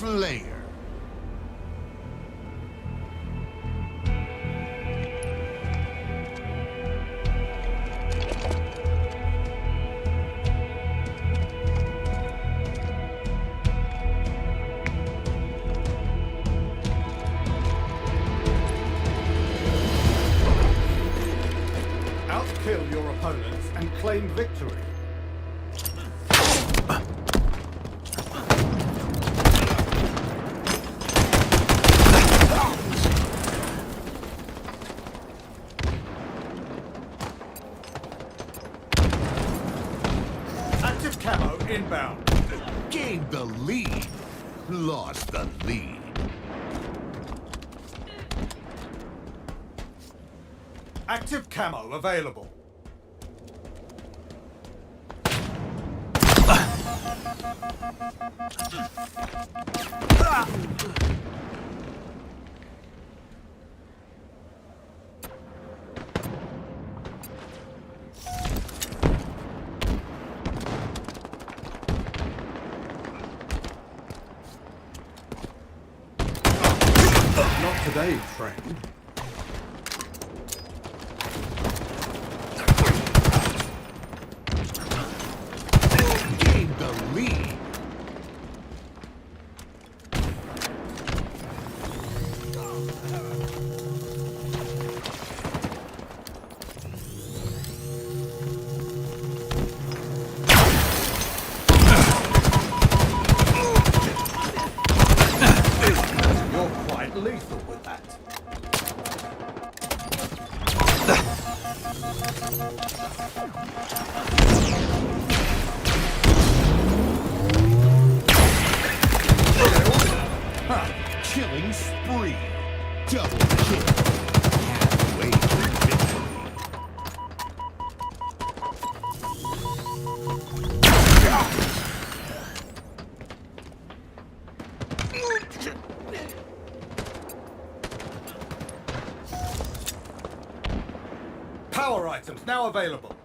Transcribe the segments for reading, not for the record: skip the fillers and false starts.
Slayer. Outkill your opponents and claim victory. Active camo inbound. Gained the lead. Lost the lead. Active camo available. Not today, friend. Gained the lead. You're quite lethal with that. Killing spree. Double kill. Halfway to victory. Power items now available.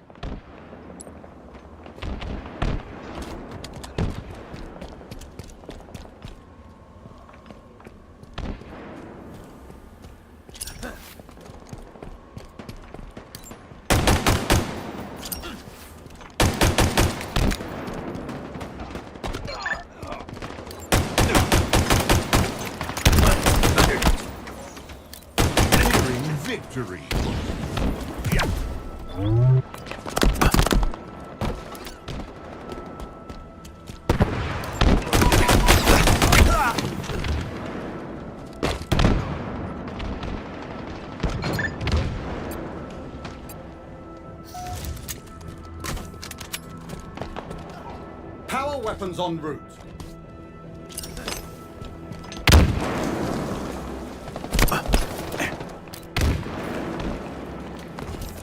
Clearing victory. Power weapons en route.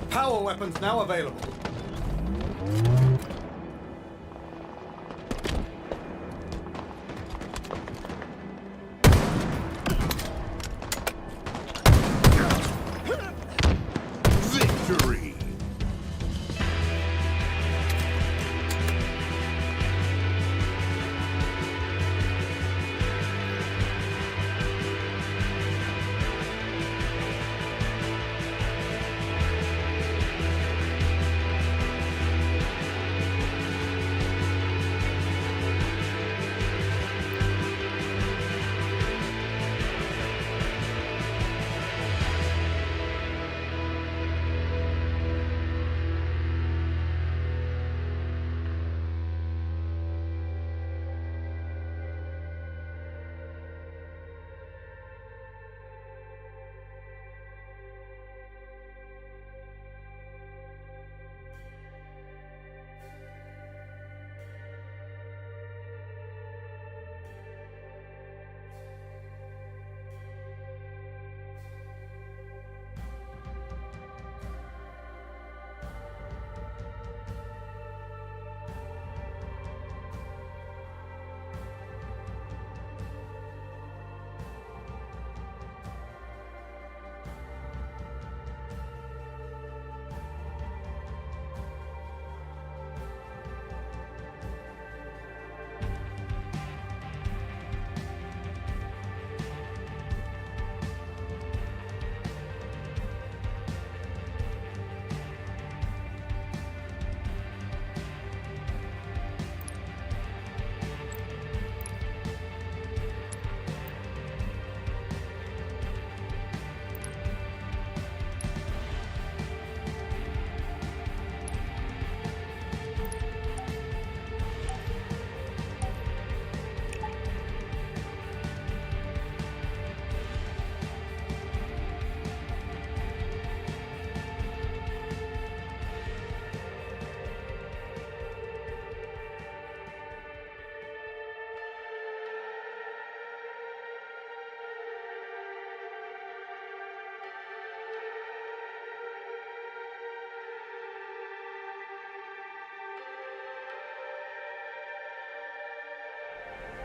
Power weapons now available. Victory.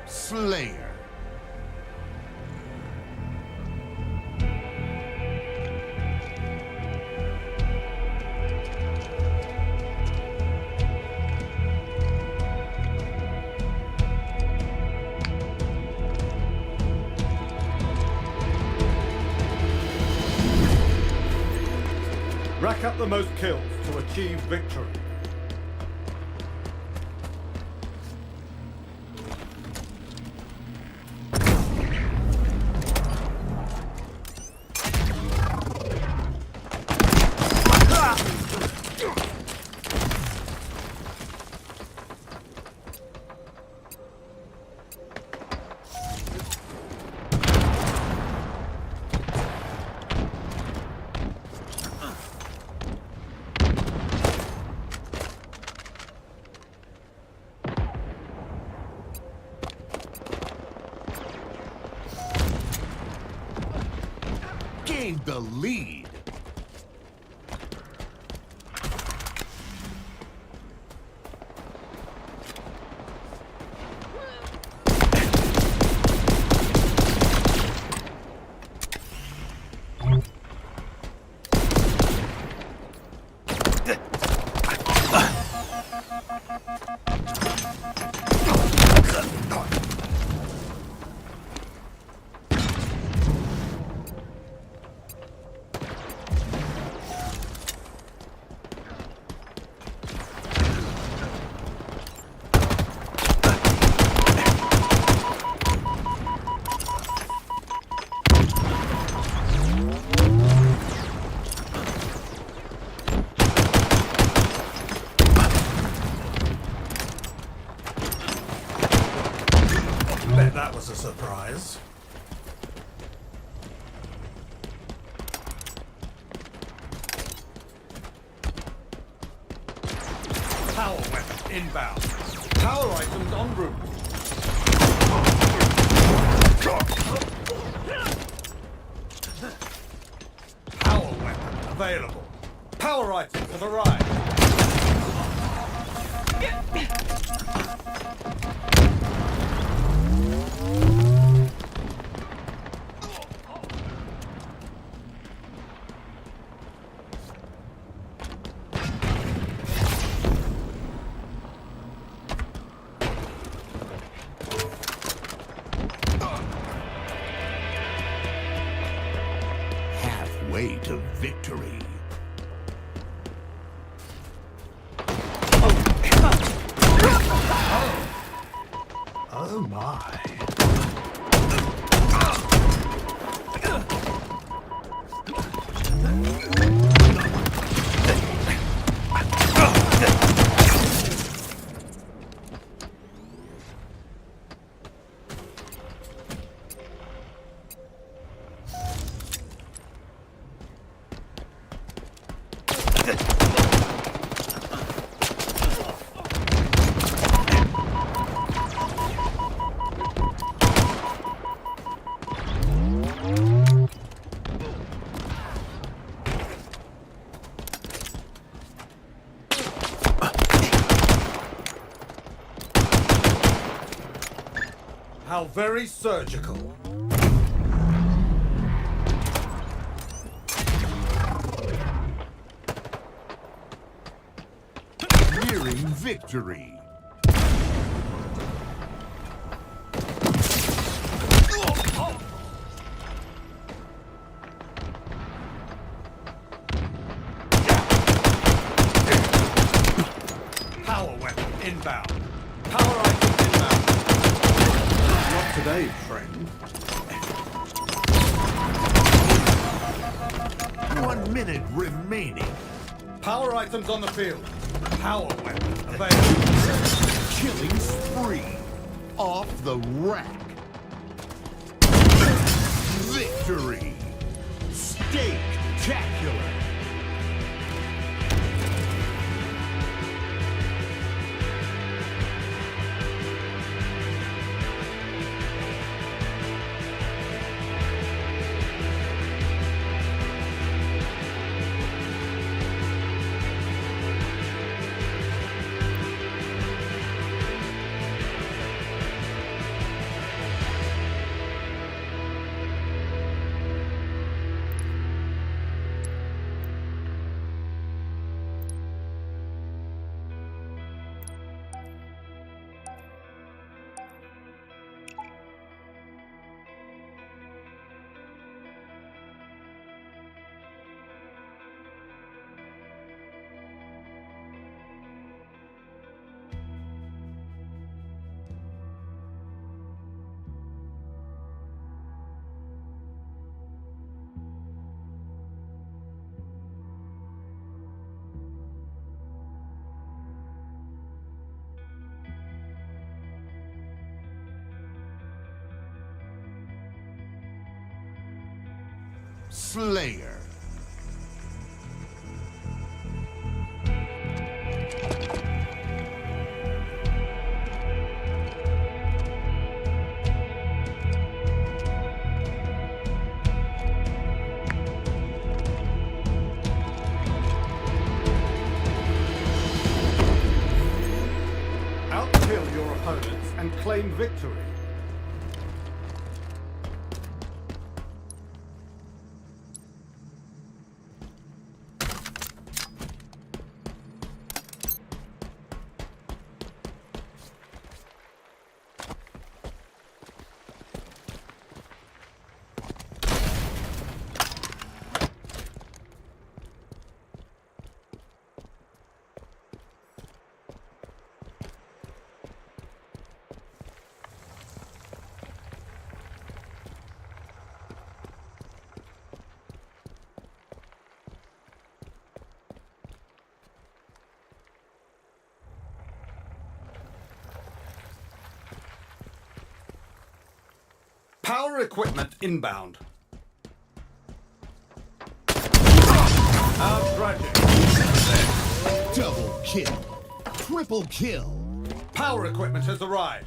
Slayer. Rack up the most kills to achieve victory. Gained the lead. Bet that was a surprise. Power weapon inbound. Power items en route. Power weapon available. Power items have arrived. Halfway to victory. Oh my. How very surgical. Nearing victory. Power weapon inbound. Power items inbound. Not today, friend. 1 minute remaining. Power items on the field. Power weapon available. Killing spree. Off the rack. Victory. Steak-tacular. Slayer. Outkill your opponents and claim victory. Power equipment inbound. Tragic. Double kill. Triple kill. Power equipment has arrived.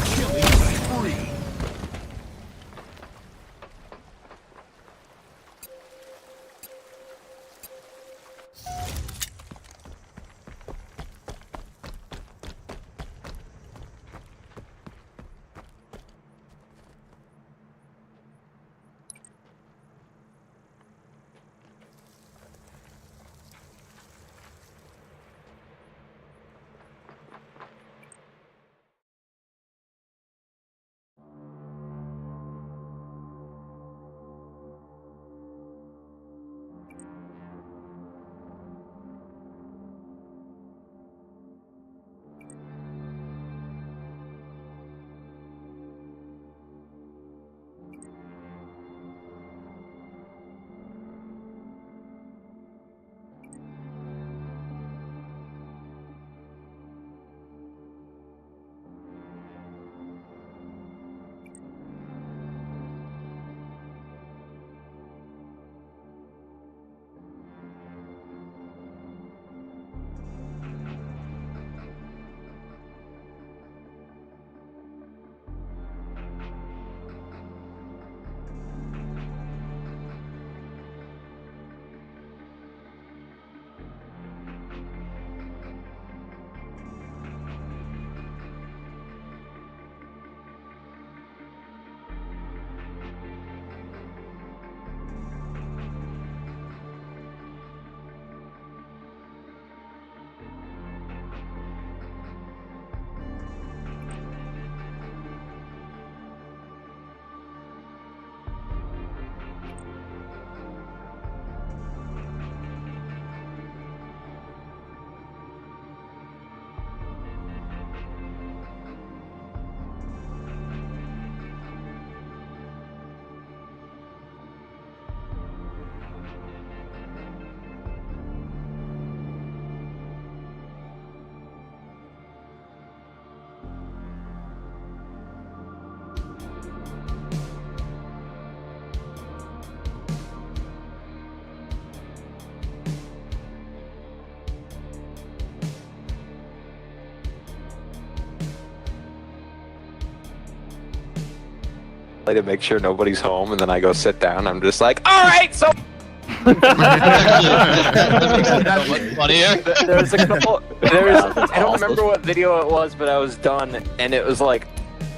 Killing spree. To make sure nobody's home, and then I go sit down. I'm just like, all right, so That makes it so much funnier. there's a couple. I don't remember what video it was, but I was done, and it was like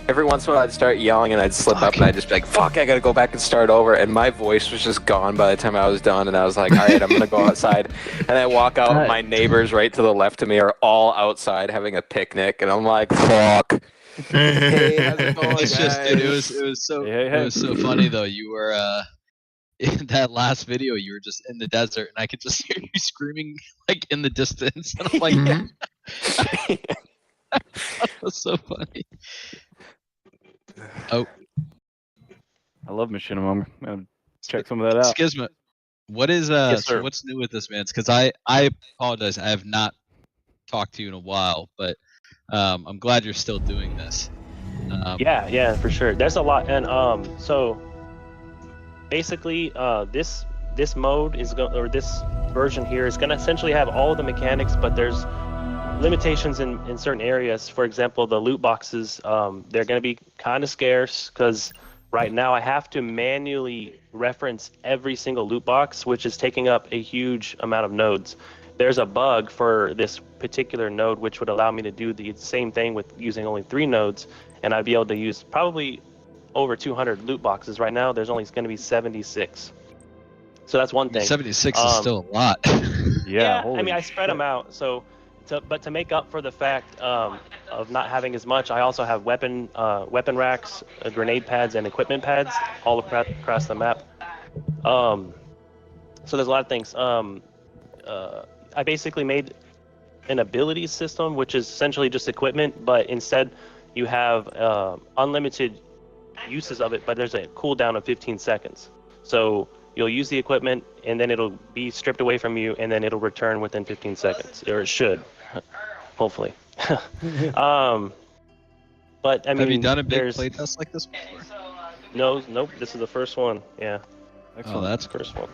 every once in a while I'd start yelling, and I'd slip up, and I'd just be like, "Fuck, I gotta go back and start over." And my voice was just gone by the time I was done, and I was like, "All right, I'm gonna go outside." And I walk out, and my neighbors right to the left of me are all outside having a picnic, and I'm like, "Fuck." Hey, how's it going, It's just, dude, guys? it was so Hey, it hey. was so funny though. You were in that last video, you were just in the desert, and I could just hear you screaming like in the distance, and I'm like, that was so funny. Oh, I love machinima. I'm check some of that out. Schisma, what is Yes, so sir. what's new with this, man? Because I apologize, I have not talked to you in a while, but I'm glad you're still doing this. Yeah, for sure. There's a lot, and so basically, this mode is going, or this version here is going to essentially have all the mechanics, but there's limitations in certain areas. For example, the loot boxes, they're going to be kind of scarce because right now I have to manually reference every single loot box, which is taking up a huge amount of nodes. There's a bug for this particular node which would allow me to do the same thing with using only 3 nodes, and I'd be able to use probably over 200 loot boxes. Right now there's only going to be 76. So that's one thing. 76 is still a lot. Yeah, holy I mean, I spread them out. So, but to make up for the fact of not having as much, I also have weapon racks, grenade pads, and equipment pads all across the map. So there's a lot of things. I basically made an ability system, which is essentially just equipment, but instead you have unlimited uses of it, but there's a cooldown of 15 seconds. So you'll use the equipment, and then it'll be stripped away from you, and then it'll return within 15 seconds, or it should, hopefully. But I mean, Have you done a big playtest like this before? Nope. This is the first one. Yeah, Oh, that's the first one.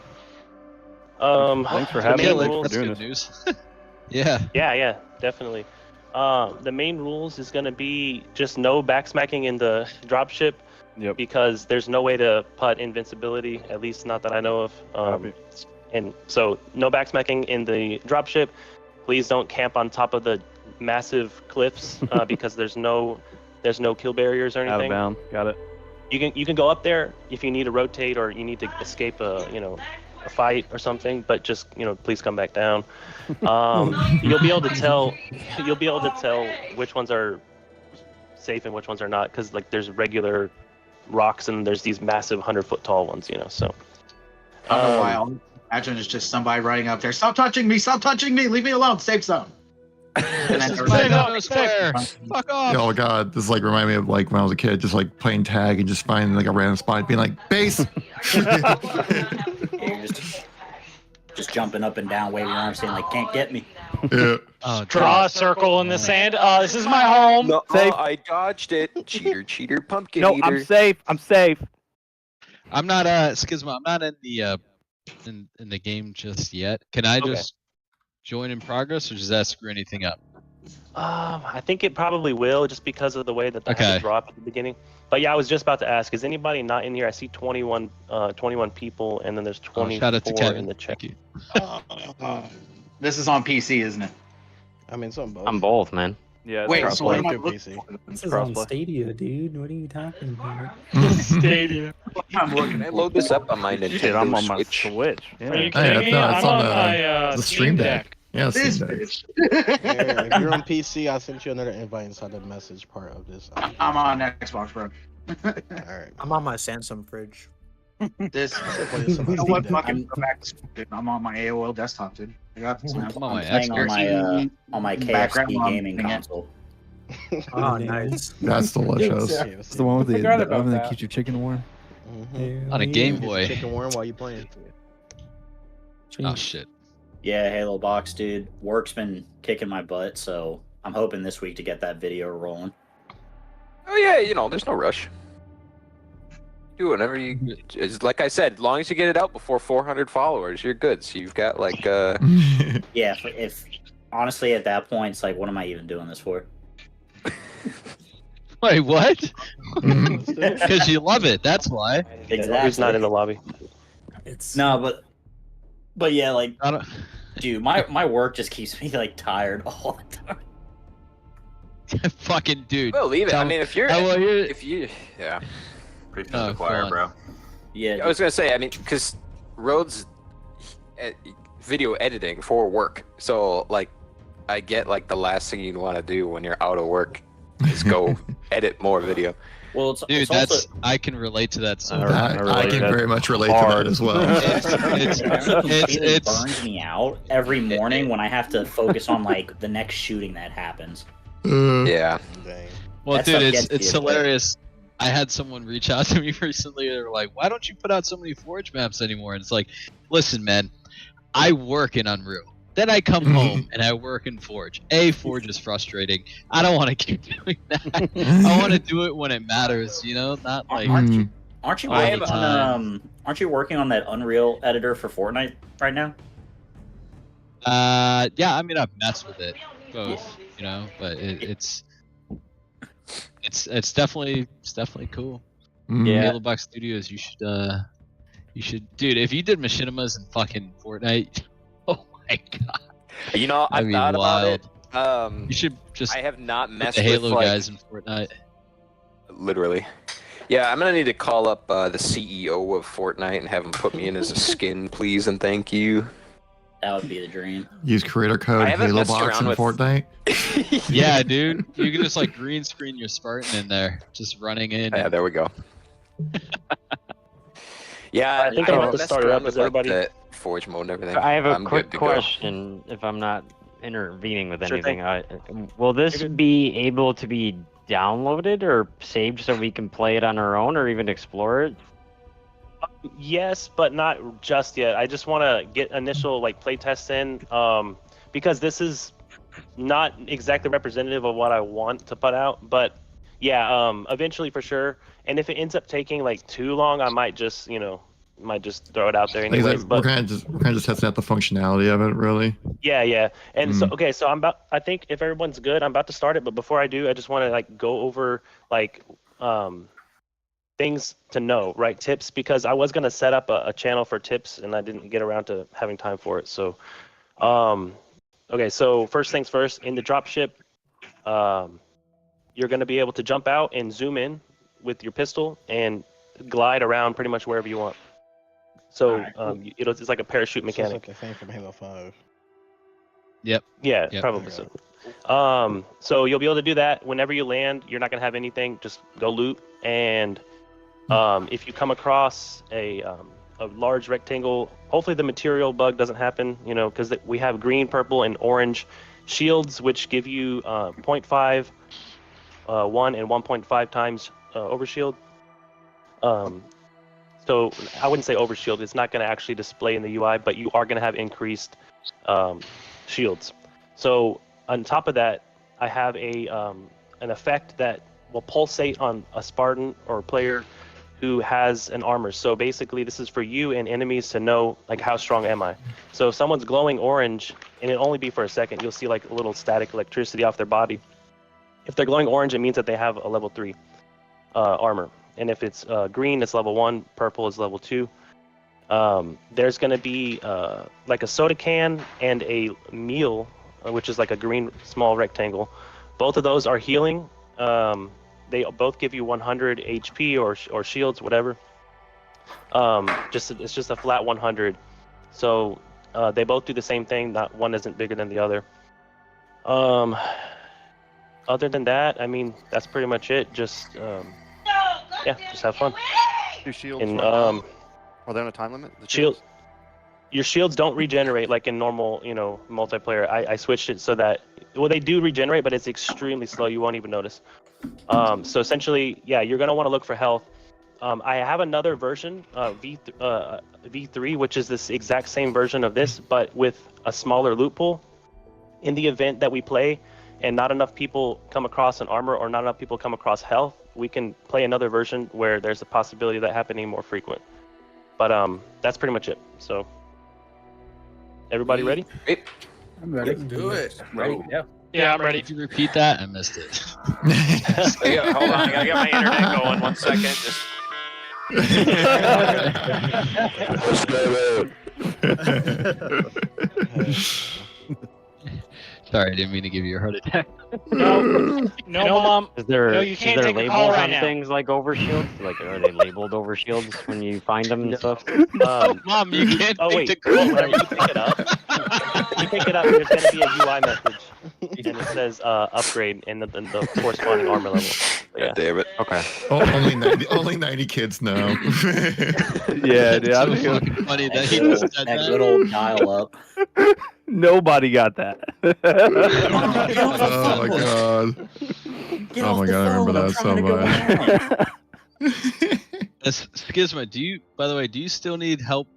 Thanks for the having main me. rules- for doing good this. news. Yeah. Yeah, definitely. The main rules is gonna be just no backsmacking in the dropship. Yep. Because there's no way to put invincibility, at least not that I know of. Copy. And so no backsmacking in the dropship. Please don't camp on top of the massive cliffs because there's no kill barriers or Out of anything. bound. Got it. You can go up there if you need to rotate or you need to escape a fight or something, but just please come back down. You'll be able to tell which ones are safe and which ones are not, because like there's regular rocks and there's these massive 100-foot tall ones, so After a while, imagine it's just somebody running up there, stop touching me, leave me alone, safe zone. And then Fuck off. Oh god, this like remind me of like when I was a kid, just like playing tag and just finding like a random spot, being like base. You're just jumping up and down, waving your arms, saying like, "Can't get me." Yeah. Oh, Draw a circle in the sand. This is my home. No, Safe. I dodged it. Cheater, pumpkin No, eater. I'm safe. I'm safe. I'm not Schisma. I'm not in the in the game just yet. Can I Okay. just join in progress, or does that screw anything up? I think it probably will, just because of the way that I had Okay. to drop at the beginning. But yeah, I was just about to ask, is anybody not in here? I see 21 people, and then there's Oh, 24 shout out to Kevin. in the chat. Thank you. This is on PC, isn't it? I mean, some both. I'm both, man. Yeah. It's Wait, crossplay. so what am I Through PC. This is on Crossplay. Stadia, dude. What are you talking about? Stadia. I'm looking Can I load this up on my Nintendo Shit, I'm on my Switch? Switch. Yeah. Are you Hey, kidding me? no, it's I'm on on the- my the Stream Deck. Yeah, this Steam Deck. bitch. Here, if you're on PC, I sent you another invite inside the message part of this. I'm on Xbox, bro. Alright. I'm on my Samsung fridge. This. Play this on my You know what? Steam Deck. Fucking go back to school, dude. I'm on my AOL desktop, dude. I got this, man. I'm on my I'm playing Xbox. on my Background KFC while I'm gaming doing it. console. Oh, nice. That's delicious. Yeah, It's the one with the Forgot about oven that that. keeps your chicken warm. Mhm. On a Game Get your Boy. chicken warm while you playing. Oh shit. Yeah, Halo Box, dude. Work's been kicking my butt, so I'm hoping this week to get that video rolling. Oh yeah, there's no rush. Do whenever you. It's like I said, as long as you get it out before 400 followers, you're good. So you've got like Yeah, if honestly at that point, it's like, what am I even doing this for? Wait, what? Mhm. Because you love it. That's why. Exactly. Who's not in the lobby? It's No, but yeah, like, I don't. dude, my work just keeps me like tired all the time. Fucking dude. well, leave it. I Tell- mean, if you're, I will hear. if you, yeah. Preach to the choir, bro. Yeah, I was gonna say, I mean, because Rhodes video editing for work, so like, I get like the last thing you'd want to do when you're out of work is go edit more video. well, it's, Dude, it's that's also, I can relate to that so I much. I can That's very much relate to hard. that as well. it burns me out every morning when I have to focus on like the next shooting that happens. Yeah. Dang. Well, That dude, stuff it's gets it's you, but- hilarious. I had someone reach out to me recently. They were like, "Why don't you put out so many Forge maps anymore?" And it's like, listen, man, I work in Unreal. Then I come home and I work in Forge. Forge is frustrating. I don't want to keep doing that. I want to do it when it matters, you know, not like. Aren't you all working the time. on Aren't you working on that Unreal editor for Fortnite right now? Yeah, I mean I've messed with it both, you know, but it's definitely cool. Yeah. Halo Box Studios, you should, dude. If you did machinimas in fucking Fortnite, oh my god. You know, I That'd be thought wild. about it. You should just. I have not put messed the Halo with like, guys in Fortnite. Literally. Yeah, I'm gonna need to call up the CEO of Fortnite and have him put me in as a skin, please and thank you. That would be the dream. Use creator code I haven't Halo messed Box around in with- Fortnite. Yeah, dude. You can just like green screen your Spartan in there, just running in. Yeah, there we go. Yeah, I think I'm about to messed start it around up. with Is everybody? like, the Forge mode and everything. I have a I'm quick good to go. question, if I'm not intervening with Sure thing. anything. Will this be able to be downloaded or saved so we can play it on our own or even explore it? Yes, but not just yet. I just want to get initial like play tests in, because this is not exactly representative of what I want to put out. But yeah, eventually for sure. And if it ends up taking like too long, I might just throw it out there anyways. We're But kind of just testing out the functionality of it, really. yeah. And so I think if everyone's good, I'm about to start it. But before I do, I just want to like go over like things to know, right? Tips, because I was gonna set up a channel for tips and I didn't get around to having time for it. So, okay. So first things first, in the dropship, you're gonna be able to jump out and zoom in with your pistol and glide around pretty much wherever you want. So it's like a parachute Sounds mechanic. like the same from Halo 5. Yeah, Yep. probably so. So you'll be able to do that whenever you land. You're not gonna have anything. Just go loot, and if you come across a large rectangle, hopefully the material bug doesn't happen. You know, because we have green, purple, and orange shields, which give you 0.5, 1, and 1.5 times overshield. So I wouldn't say overshield. It's not going to actually display in the UI, but you are going to have increased shields. So on top of that, I have an effect that will pulsate on a Spartan or a player who has an armor. So basically, this is for you and enemies to know like how strong am I. So if someone's glowing orange, and it'll only be for a second, you'll see like a little static electricity off their body. If they're glowing orange, it means that they have a level 3 armor. And if it's green, it's level 1. Purple is level 2. There's going to be like a soda can and a meal, which is like a green small rectangle. Both of those are healing. They both give you 100 HP or shields, whatever. It's just a flat 100. So they both do the same thing. Not one isn't bigger than the other. Other than that, I mean, that's pretty much it. Just just have fun. Do shields And are they on a time limit? Your shields don't regenerate like in normal, multiplayer. I switched it so that they do regenerate, but it's extremely slow. You won't even notice. So essentially, you're gonna want to look for health. I have another version, V3, which is this exact same version of this, but with a smaller loot pool. In the event that we play and not enough people come across an armor or not enough people come across health, we can play another version where there's a possibility of that happening more frequent. But that's pretty much it. So everybody ready? I'm ready. Let's do it. Ready? Yeah. Yeah, I'm ready. If you repeat that, I missed it. Hold on, I gotta get my internet going. 1 second. Just... Sorry, I didn't mean to give you a heart attack. No, Mom. Is there No, you can't take a labels call right on now. things like overshields? Like, are they labeled overshields when you find them and stuff? Mom, you can't Oh take wait, the call. when you pick it up, there's gonna be a UI message, and it says upgrade and the corresponding armor level. But God damn it. Okay. Only 90 kids know. Yeah, dude. It's so fucking funny that he just said That good old dial up. Nobody got that. Oh my god. Oh my god, I remember that so much. Skizma, by the way, do you still need help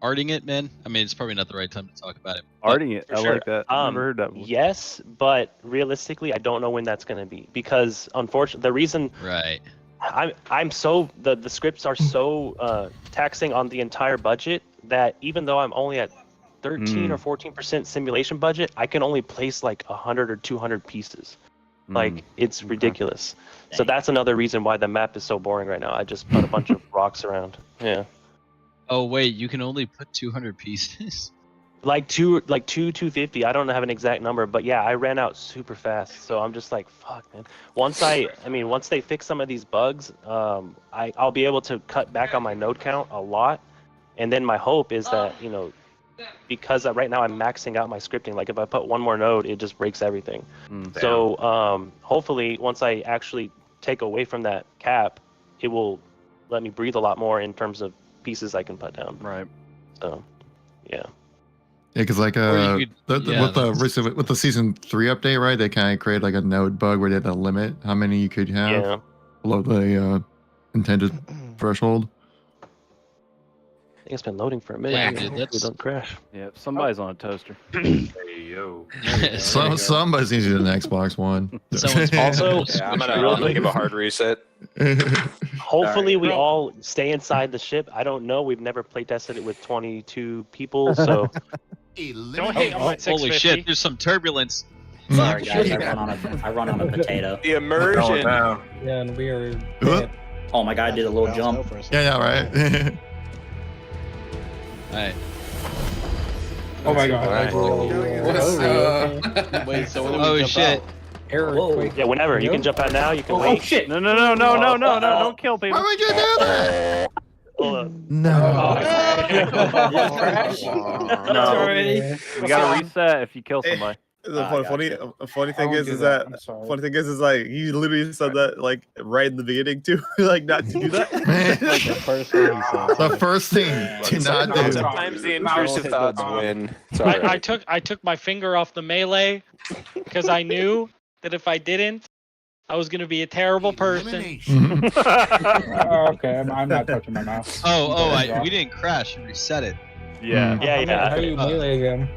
arting it, man? I mean, it's probably not the right time to talk about it. Arting it. I Sure. like that. I've never heard that before. Yes, but realistically, I don't know when that's going to be because unfortunately, the reason Right. I'm so the scripts are so taxing on the entire budget that even though I'm only at 13 or 14% simulation budget, I can only place like 100 or 200 pieces. Like it's ridiculous. So that's another reason why the map is so boring right now. I just put a bunch of rocks around. Yeah. Oh wait, you can only put 200 pieces. Like 250. I don't have an exact number, but yeah, I ran out super fast. So I'm just like, fuck, man. Once they fix some of these bugs, I'll be able to cut back on my node count a lot. And then my hope is that, because right now I'm maxing out my scripting. Like if I put one more node, it just breaks everything. So hopefully once I actually take away from that cap, it will let me breathe a lot more in terms of pieces I can put down. Right. So, yeah. Yeah, because like with the season 3 update, right? They kind of created like a node bug where they had to limit how many you could have below the intended threshold. I think it's been loading for a minute. Yeah, Dude, dude, that's... don't crash. Yeah, somebody's on a toaster. Hey yo. Somebody's using an Xbox One. Also, I'm gonna give a hard reset. Hopefully we all stay inside the ship. I don't know. We've never play tested it with 22 people, so. Don't hate on my 650. Holy shit! There's some turbulence. Sorry guys, I run on a potato. The immersion. Yeah, and we are. Oh my god, I did a little jump. Yeah, right. Alright. Oh my god. What's up? Wait, so when do we Oh jump shit. out? Yeah, whenever. You can jump out now. You can wait. Oh shit! No, don't kill people. Why would you do that? Hold on. No. No. We gotta reset if you kill somebody. The funny thing is that like he literally said that like right in the beginning too, like not to do that. The first thing to not do. Sometimes the intrusive thoughts win. It's all right. I took my finger off the melee because I knew that if I didn't, I was gonna be a terrible person. Okay, I'm not touching my mouse. We didn't crash. You reset it. Yeah. Yeah. How do you melee again?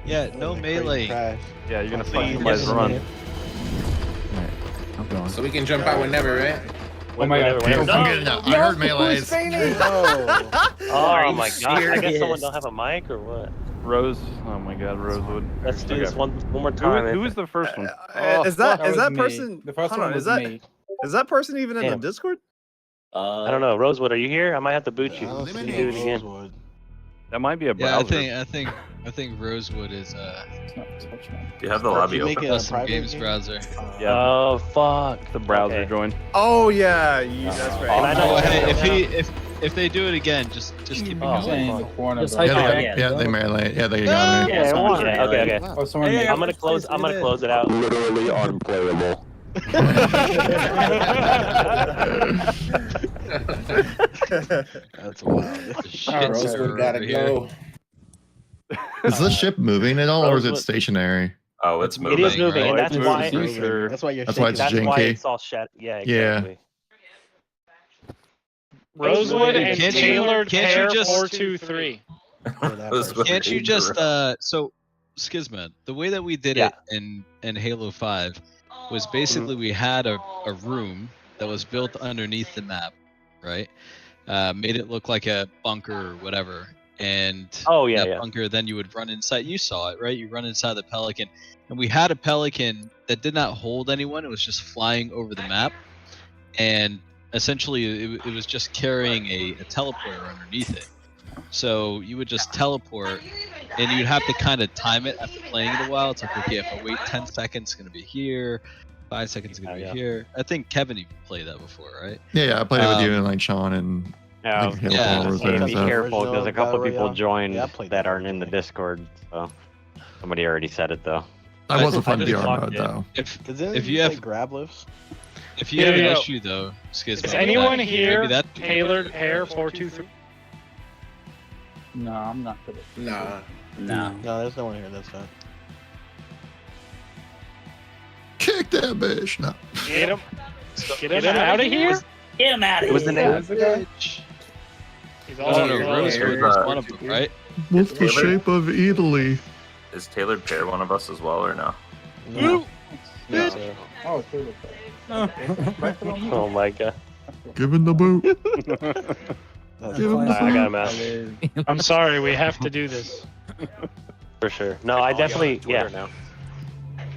Yeah, no melee. Yeah, you're gonna fuck somebody's run. I'm going. So we can jump out whenever, right? Oh my god. I'm getting out. I heard melees. Oh my god. I guess someone don't have a mic or what? Rose. Oh my god, Rosewood. Let's do this one more time. Who was the first one? Is that me. person? The first hold one on, was is that me. is that person even in the Damn. Discord? I don't know. Rosewood, are you here? I might have to boot you. Do it again. That might be a Yeah, browser. I think Rosewood is You have the lobby open. custom games browser. Yeah. Oh fuck. The browser Okay. join. Oh yeah, that's right. And I know Oh, it's- hey, if they do it again, just keep it Oh, going. in the corner, Just bro. hype Yeah, it they, back. they melee. Yeah, they got me. Yeah, okay. Oh, someone I'm gonna close it out. Literally unplayable. That's wild. Shit, Rosewood gotta go. Is the ship moving at all, or is it stationary? Oh, it's It moving. is moving, and that's why. That's why you're That's why it's That's janky. why it's all shat. Yeah. Yeah. Exactly. Rosewood and Can't you- tailored can't you hair just- 423. Can't you just so Skizma, the way that we did it in Halo 5 was basically we had a room that was built underneath the map, right? Made it look like a bunker or whatever. And that bunker, then you would run inside. You saw it, right? You run inside the Pelican. And we had a Pelican that did not hold anyone. It was just flying over the map. And essentially, it was just carrying a teleporter underneath it. So you would just teleport, and you'd have to kind of time it after playing it a while. It's like, okay, if I wait 10 seconds, it's going to be here. 5 seconds, it's going to be here. I think Kevin even played that before, right? Yeah, I played it with you and like Sean and. Yeah, like, Halo was there and be stuff. careful because a couple people Royale. joined Yeah, I played that that aren't in the Discord. So somebody already said it though. That was a fun I just VR locked mode it. though. If you have grab lifts, if you have Yeah, an yeah. issue though, Skizma, Is anyone maybe here that tailored hair 423? No, I'm not good at No. no, there's no one here. That's fine. Kick that bitch. No. Get him out of here. Get him out of here. It was the name. He's No, also Rosewood was one of them, right? What's the shape of Italy? Is Tailored Pear one of us as well, or no? No. Oh, Taylor. Oh my god. Give him the boot. Give I got him out. I'm sorry, we have to do this. For sure. No, I definitely. Yeah. Now.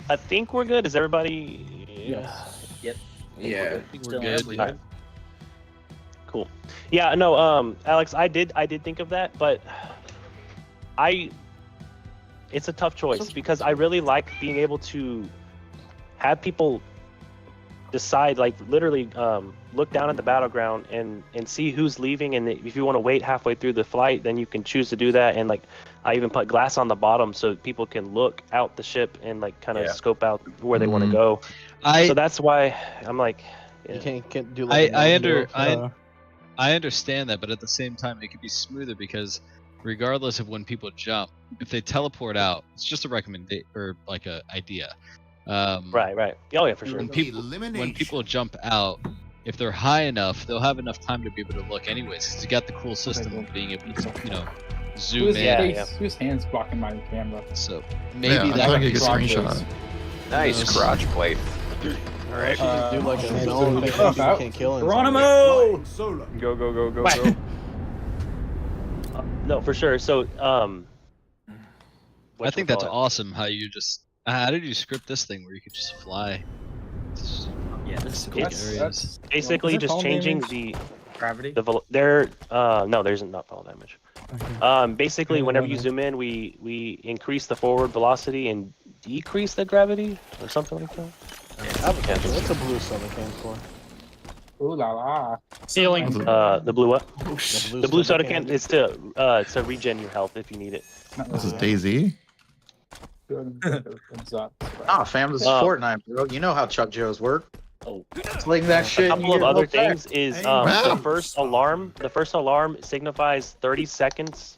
I think we're good. Is everybody? Yep. Yeah. I think we're good. All right. Cool. Yeah. No. Alex, I did think of that, but it's a tough choice because I really like being able to have people decide, like literally look down at the battleground and see who's leaving, and if you want to wait halfway through the flight, then you can choose to do that. And like I even put glass on the bottom so people can look out the ship and like kind of scope out where they want to go. So that's why I'm like, you can't do like I understand that, but at the same time it could be smoother because regardless of when people jump, if they teleport out, it's just a recommendation or like a idea. Right. Oh yeah, for sure. When people jump out, if they're high enough, they'll have enough time to be able to look anyways. Because you got the cool system of being able to, zoom in. Whose hands blocking my camera? So maybe that would be a good screenshot. Nice crotch plate. All right. Do like a zone thing so you can't kill him. Geronimo! Go. No, for sure. So I think that's awesome. How you just how did you script this thing where you could just fly? Yeah, it's basically just changing the gravity. No, there's not fall damage. Okay. Basically, whenever you zoom in, we increase the forward velocity and decrease the gravity or something like that. What's a blue soda can for? Ooh la la. Ceiling. The blue what? The blue soda can is to regen your health if you need it. This is Daisy. Fam, this is Fortnite, bro. You know how Chuck Joes work. Oh, sling that shit. A couple of other things is the first alarm. The first alarm signifies 30 seconds.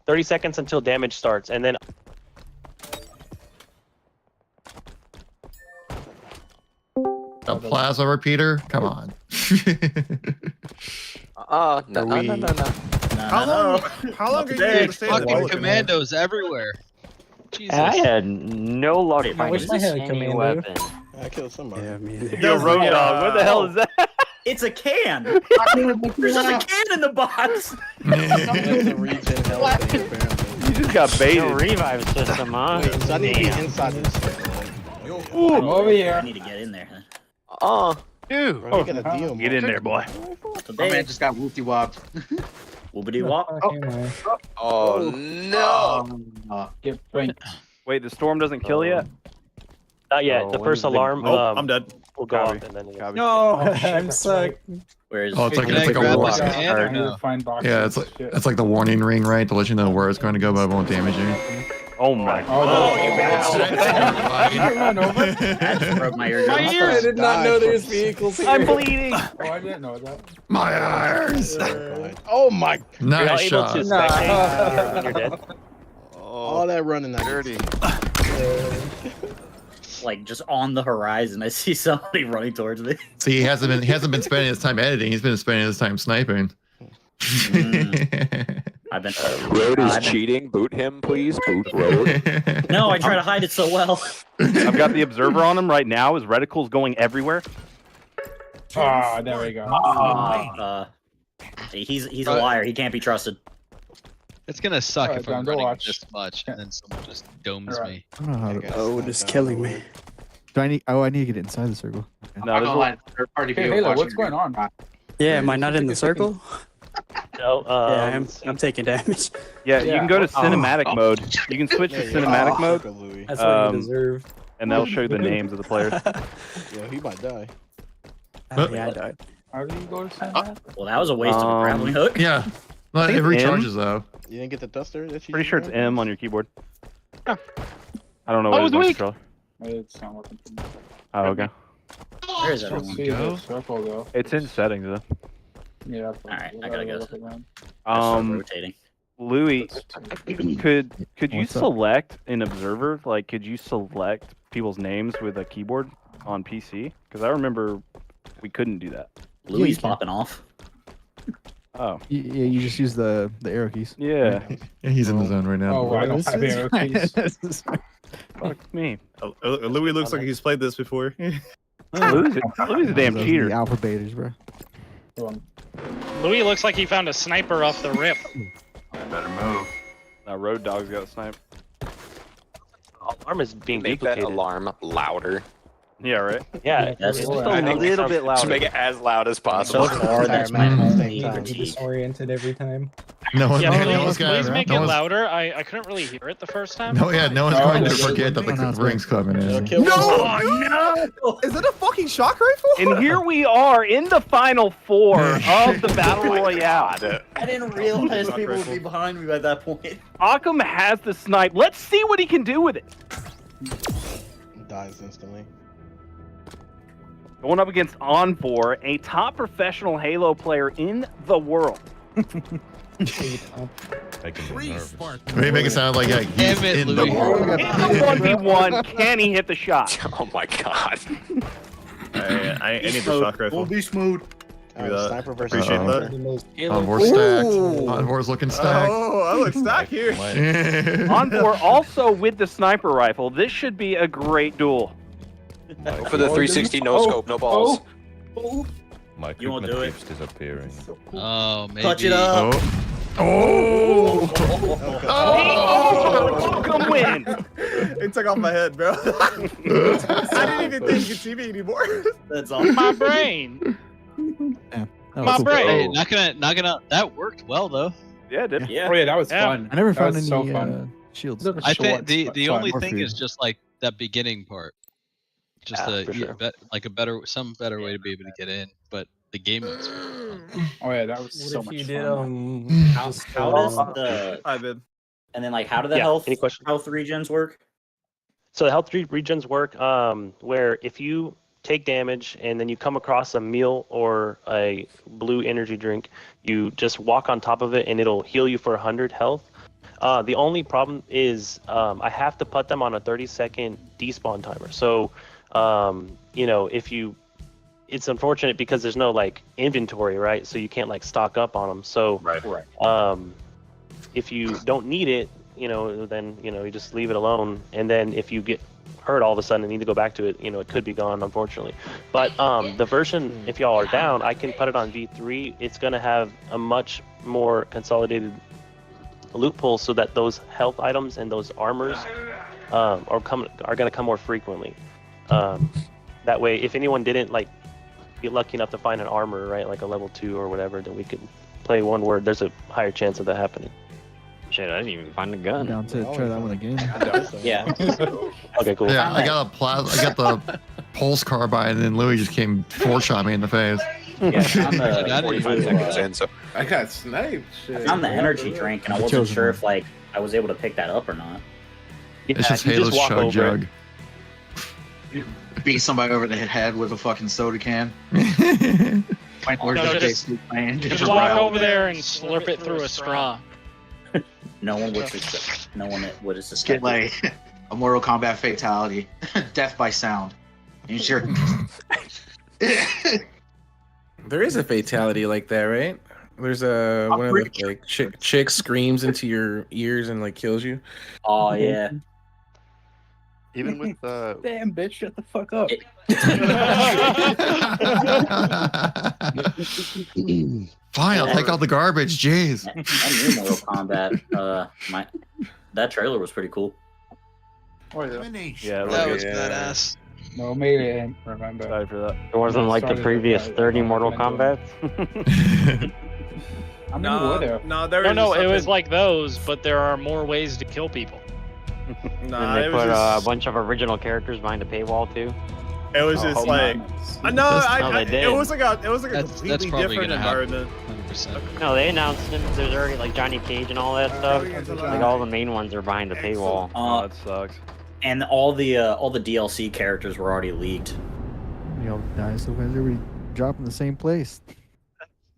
30 seconds until damage starts, and then. A plasma repeater? Come on. No. How long are you going to stay in the Fucking bullet? commandos everywhere. Jesus. I had no luck I finding wish I had a any commando. weapon. I killed somebody. Yeah, me. Yo, Road Dog, what the hell is that? it's a can. There's just a can in the box. That's a regen health thing, apparently. You just got baited. No revive system, huh? Wait, so I need to be inside this circle. I'm over here. I need to get in there. Dude. Bro, you got a deal, Get in there, boy. My man just got whoopty wopped. Whoopity wop. Oh no! Get pranked. Wait, the storm doesn't kill yet? Not yet. Oh, The when first does it- alarm. I'm dead. Will go Copy. off and then. Copy. No, I'm stuck. Where is? Oh, it's like Can I it's like a grab warning. this can or I need no? to find boxes. Yeah, it's like the warning ring, right? To let you know where it's going to go, but it won't damage you. Oh my. Oh, I broke my eardrum. I did not know there's vehicles here. I'm bleeding. Oh, I didn't know that. My eyes! Oh my! You're not Nice able shot. to spectate when you're dead. All that running. That Dirty. Like just on the horizon, I see somebody running towards me. See, he hasn't been spending his time editing. He's been spending his time sniping. I've been. Road is cheating. Boot him, please. Boot Road. No, I try to hide it so well. I've got the observer on him right now. His reticle's going everywhere. Ah, there we go. He's a liar. He can't be trusted. It's gonna suck Alright, if I'm John, go running watch. this much and then someone just domes me. I don't know how to. Oh, It's killing me. Do I need? Oh, I need to get inside the circle. Okay. No, there's a- third party Hey, video Halo, watching what's going on? Yeah, am I not in the circle? No. Yeah, I'm taking damage. yeah, you can go to Oh. cinematic mode. You can switch to cinematic mode, That's what you deserve. and that'll show you the names of the players. Yeah, he might die. Yeah, I died. How do you go to Santa? Well, that was a waste of a grappling hook. Yeah. Well, think it it's M. recharges though. You didn't get the duster? That you Pretty sure it's used? M on your keyboard. I don't know what it is on controller. It's not working for me. Oh, okay. Where is Let's everyone? see the circle though. It's in settings though. Yeah. All right, I gotta go. look around. Rotating. Louis, could you What's up? select an observer? Like, could you select people's names with a keyboard on PC? Because I remember we couldn't do that. Louis popping off. Oh. Yeah, you just use the arrow keys. Yeah. Yeah, he's in the zone right now. Oh, I don't have arrow keys. Fuck me. Louis looks like he's played this before. Louis a damn cheater. The alpha betas, bro. Louis looks like he found a sniper off the rip. I better move. Now Road Dog's got sniped. Alarm is being Make that duplicated. alarm louder. Yeah, right. Yeah, That's just cool. a little bit Just louder. make it as loud as possible. So far, that's my only critique. Disoriented every time. No one, Yeah, no one's please gonna. make No it one's, louder. I couldn't really hear it the first time. no, yeah, no one's No, going to that's- forget that the ring's coming in. No! Is it a fucking shock rifle? And here we are in the final 4 of the Battle Royale. I didn't realize people would be behind me at that point. Occam has the snipe. Let's see what he can do with it. Dies instantly. Going up against On4, a top professional Halo player in the world. Three Spartans. We make it sound like yeah, he's Damn it, in the Louis. world. In the 1v1, can he hit the shot? Oh my god. I need the shock rifle. Be smooth. Give me that. Sniper versus Appreciate sniper. that. Envor stacked. Envor's looking stacked. Oh, I look stacked here. On4 also with the sniper rifle. This should be a great duel. Go for the 360 no scope, no balls. My You won't do it. keeps disappearing. Oh, maybe. Touch it up. Oh. Occam win. It took off my head, bro. I didn't even think you could see me anymore. That's all. My brain. Yeah, My cool. brain. Hey, not gonna. That worked well though. Yeah, it did. Yeah. Oh yeah, that was Yeah. fun. I never That found was any so fun. shields. Look at I think shorts, the but only fine. thing is just like that beginning part. Just Yeah, a for sure. like a better way to be able to get in, but the game mode's very fun. Oh yeah, that was so What much if you fun. did How does the I did. and then like how do the Yeah, health any questions? regens work? So the health regens work where if you take damage and then you come across a meal or a blue energy drink, you just walk on top of it and it'll heal you for 100 health. The only problem is I have to put them on a 30-second despawn timer. So, you know, it's unfortunate because there's no like inventory, right? So you can't like stock up on them. So, if you don't need it, you know, then you just leave it alone. And then if you get hurt all of a sudden and need to go back to it, it could be gone, unfortunately. But the version, if y'all are down, I can put it on V3. It's gonna have a much more consolidated loot pool so that those health items and those armors are gonna come more frequently. That way, if anyone didn't like get lucky enough to find an armor, right, like a level 2 or whatever, then we could play one word. There's a higher chance of that happening. Shit, I didn't even find a I'm gun. down to try that one again. Yeah. Okay, cool. Yeah, I got the pulse carbine, and then Louis just came 4-shot me in the face. Yeah, I'm Got 45 seconds in, so I got sniped. I found the energy drink, and I wasn't sure if like I was able to pick that up or not. It's just you Halo's walk chug over jug. Beat somebody over the head with a fucking soda can. Or No, just Just walk over there and slurp it through a straw. No one would suspect. No one would have suspected. like a Mortal Kombat fatality, death by sound. You sure? There is a fatality like that, right? There's a one of the like chick screams into your ears and like kills you. Oh yeah. Even with Damn bitch, shut the fuck up. Fine, I'll take out the garbage. Jeez. I knew Mortal Kombat. That trailer was pretty cool. Oh, yeah. Yeah, that was badass. No, maybe I didn't remember. Sorry for that. It wasn't like the Started previous with, 30 Mortal Kombats. How many were there? No, it was like those, but there are more ways to kill people. And they put a bunch of original characters behind a paywall too. It was just like, it was like a completely different environment. 100%. No, they announced it. There's already like Johnny Cage and all that stuff. Like all the main ones are behind the paywall. That sucks. And all the DLC characters were already leaked. You know, guys, so we drop in the same place.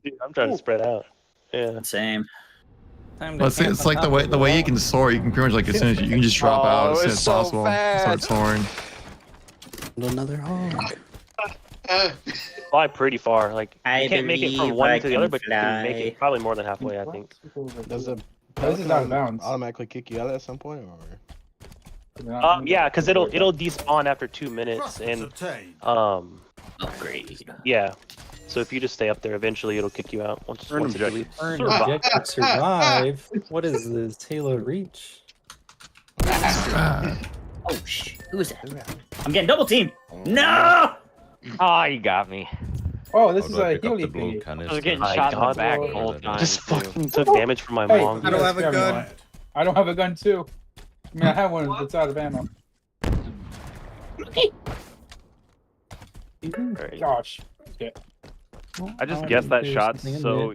Dude, I'm trying to spread out. Yeah. Same. Well, it's like the way you can soar. You can pretty much like as soon as you can just drop out as soon as possible. Start soaring. Another hole. fly pretty far. Like I you can't make it from believe one I to the other, can but you can make fly. it probably more than halfway. I think. Does the This is out of bounds. automatically kick you out at some point, or? Yeah, because it'll despawn after 2 minutes, and Upgrade. yeah. So if you just stay up there, eventually it'll kick you out once it deletes. Earn objective survive. What is this? Halo Reach? Oh shit! Who is that? I'm getting double team. No! Oh, you got me. Oh, this is do I a pick up the healy blue thingy. canister? I was getting My shot in the God, back bro. the whole time. Just too. fucking took damage from my Hey, mom. I don't have a gun. I don't have a gun too. I mean, I have one that's out of ammo. Gosh. Okay. I just guessed that shot so.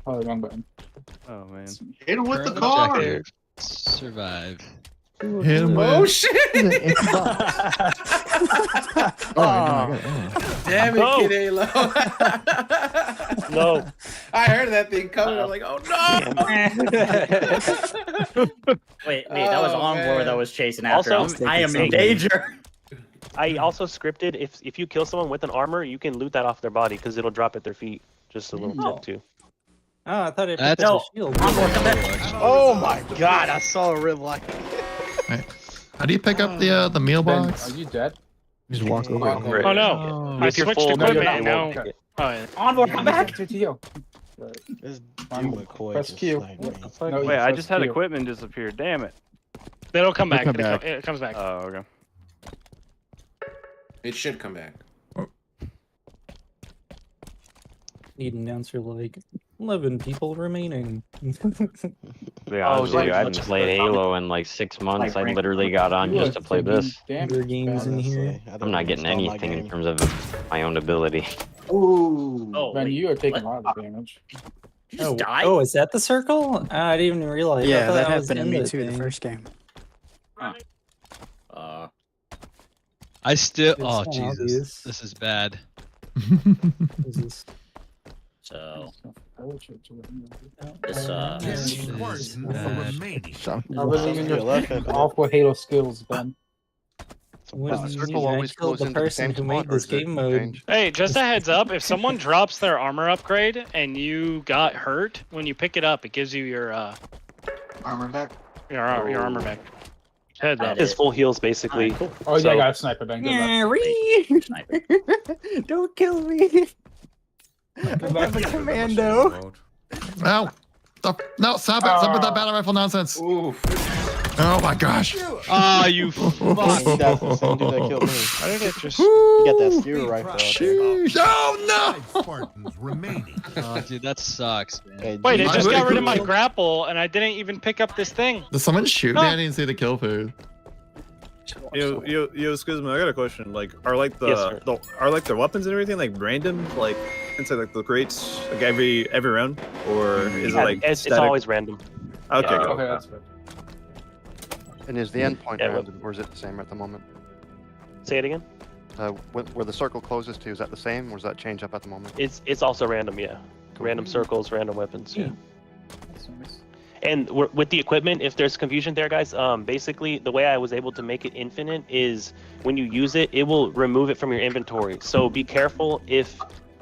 Oh, the wrong button. Oh man. Hit him with the Earn car. objective survive. Hit him Oh with. shit! Oh, Damn it, No. Kid Halo. No. I heard that thing coming. I'm like, oh no! Wait, that was Oh, Envoy man. that was chasing after. Also, I am in danger. I also scripted if you kill someone with an armor, you can loot that off their body because it'll drop at their feet. Just a little tip too. Oh, I thought it That's picked No. up a shield. Oh my god! I saw a red light. How do you pick up the meal Ben, box? are you dead? Just walk over. Oh no! I With your switched full equipment gun, and you now. won't get- Oh, yeah. Envoy, come back. TTO. This Um, dude McCoy press just Q. sniped me. What the fuck? No, Wait, I press just had Q. equipment disappear. Damn it. It'll come back. come back. It comes back. Oh, okay. It should come back. Need an answer like 11 people remaining. Yeah, honestly, dude, I haven't played Halo in like 6 months. I literally got on just to play this. Hunger Games in here. I'm not getting anything in terms of my own ability. Ooh. Oh, Ben, wait. you are taking a lot of damage. You just died? Oh, is that the circle? I didn't even realize. I Yeah, thought that I was happened to in me the too the thing. first game. I still. It's Oh so Jesus, obvious. this is bad. Is this- So, Spartans remaining. I believe in your awful Halo skills, Ben. What the do you circle mean? I always killed goes the into the person same who spot, made or this does it game mode. change? Hey, just a heads up, if someone drops their armor upgrade and you got hurt, when you pick it up, it gives you your Armor back. your armor back. Heads up. His full heals basically. Cool. Oh, yeah, I got a sniper, Ben. Good luck. Gary! Don't kill me! I'm a commando. No. Stop. No, stop it. Stop with that battle rifle nonsense. Oof. Oh my gosh. Ah, you fuck. That's the same dude that killed me. Why did it just get that steer rifle out there? Oh no! Spartans remaining. Oh, dude, that sucks, man. Hey, Wait, it dude, just I got rid really of my cool. grapple, and I didn't even pick up this thing. Did someone shoot me? I didn't see the kill food. Yo, excuse me. I got a question. Like, are like Yes, sir. the weapons and everything like random, like inside like the crates, like every round, or is it Yeah, like it's static? always random. Okay. Yeah. Good. Okay, that's good. And is the endpoint Yeah, random, or is it the same at the moment? Say it again. Where the circle closes to, is that the same, or does that change up at the moment? It's also random, yeah. Random circles, random weapons, yeah. That's nice. And with the equipment, if there's confusion there, guys, basically the way I was able to make it infinite is when you use it, it will remove it from your inventory. So be careful if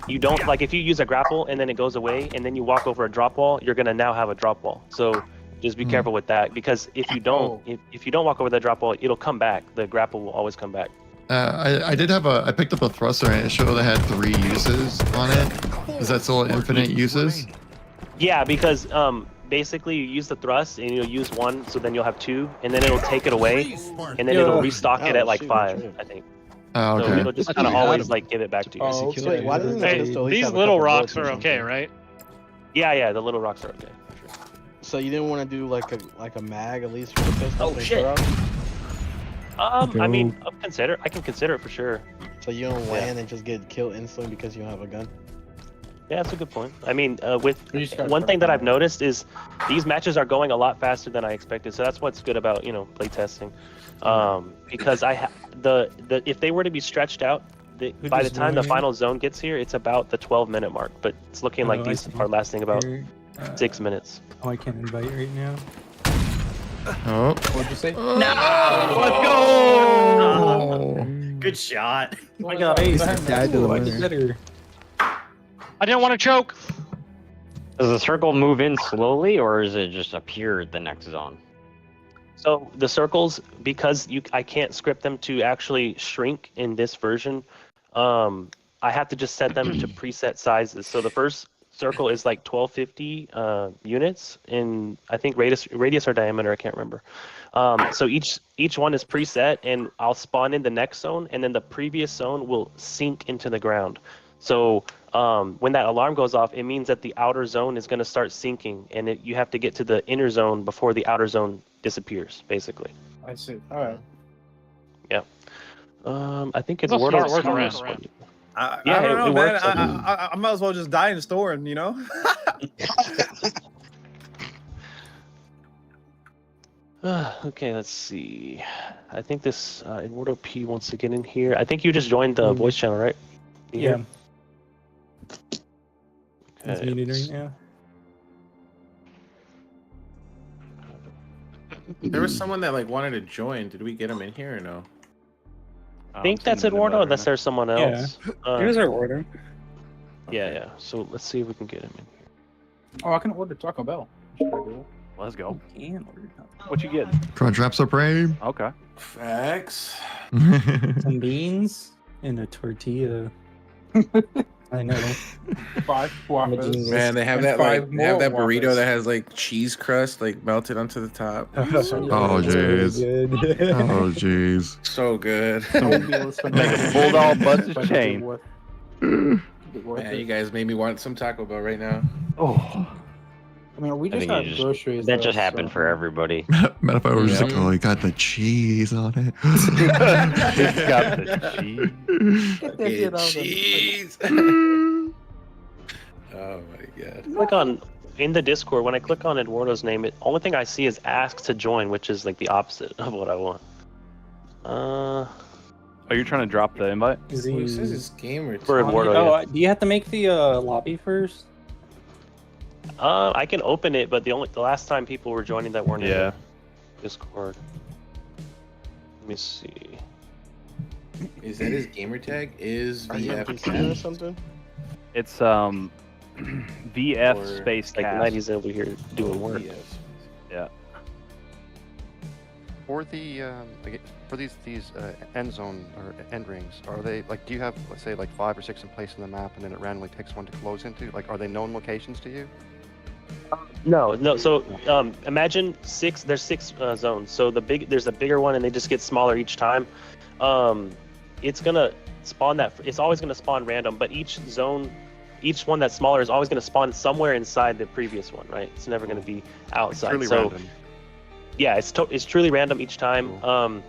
you don't, like if you use a grapple and then it goes away and then you walk over a drop wall, you're gonna now have a drop wall. So just be careful with that, because if you don't, if you don't walk over the drop wall, it'll come back. The grapple will always come back. I did have I picked up a thruster and it showed it had 3 uses on it. Is that still infinite uses? Yeah, because basically you use the thrust and you'll use 1, so then you'll have 2, and then it'll take it away, and then it'll restock it at like 5, I think. Oh, So okay. it'll just kind of always like give it back to you. Oh, Wait, why doesn't Hey, the pistol at least these have a little couple rocks bullets or are okay, something? right? Yeah, the little rocks are okay. So you didn't want to do like a mag at least for the pistol? Oh, shit. I mean, I can consider it for sure. So you don't land and just get killed instantly because you don't have a gun? Yeah, that's a good point. I mean, with You just gotta one try thing to that I've noticed is these matches are going a lot faster than I expected. So that's what's good about play testing, because if they were to be stretched out, by the time the final zone gets here, it's about the 12-minute mark. But it's looking like these are lasting about 6 minutes. Oh, I can't invite right now. Oh. What'd you say? No! Let's go! Good shot. I got ace. Died to the Ooh, I winner. did better. I didn't want to choke. Does the circle move in slowly, or is it just appear the next zone? So the circles, because I can't script them to actually shrink in this version. I have to just set them to preset sizes. So the first circle is like 1250 units in, I think, radius or diameter. I can't remember. So each one is preset, and I'll spawn in the next zone, and then the previous zone will sink into the ground. So when that alarm goes off, it means that the outer zone is going to start sinking, and you have to get to the inner zone before the outer zone disappears, basically. I see. All right. Yeah. I think it's That's a Wordle smart workaround. I Yeah, don't know, it man. works. I might as well just die in the storm, you know? Okay, let's see. I think this Eduardo P wants to get in here. I think you just joined the voice channel, right? Yeah. Okay, It's muted right now. There was someone that like wanted to join. Did we get him in here or no? I think that's Eduardo, unless there's someone else. Here's our order. Yeah. So let's see if we can get him in here. Oh, I can order Taco Bell. Should I do Let's go. You can order Taco Bell. What you get? Crunchwrap Supreme. Okay. Facts. Some beans and a tortilla. I know. 5 Whoppers. Man, they have and that 5 like they have more that burrito Whoppers. that has like cheese crust like melted onto the top. Oh jeez. Oh jeez. So good. Make a bulldog bust his chain. Man, you guys made me want some Taco Bell right now. Oh. I mean, we I just think have you just- groceries. That though, just happened so- for everybody. Matter of fact, we were just like, Yeah. oh, he got the cheese on it. He's got the cheese. Get that shit out of the- Cheese. Oh my god. Click on in the Discord. When I click on Eduardo's name, it only thing I see is ask to join, which is like the opposite of what I want. Are you trying to drop the invite? Is Well, it he... says his gamer For tag. Eduardo, Oh, yeah. do you have to make the lobby first? I can open it, but the last time people were joining that weren't in Yeah. Discord. Let me see. Is that his gamer tag? Is Are you on PC VF? or something? It's VF Or, space like cast. 90s over here doing work. Yeah. For the for these end zone or end rings, are they like? Do you have, let's say, like 5 or 6 in place in the map, and then it randomly picks one to close into? Like, are they known locations to you? No. So imagine there's 6 zones. So there's a bigger one, and they just get smaller each time. It's gonna spawn it's always gonna spawn random, but each one that's smaller is always gonna spawn somewhere inside the previous one, right? It's never gonna be outside. Truly so random. yeah, it's truly random each time.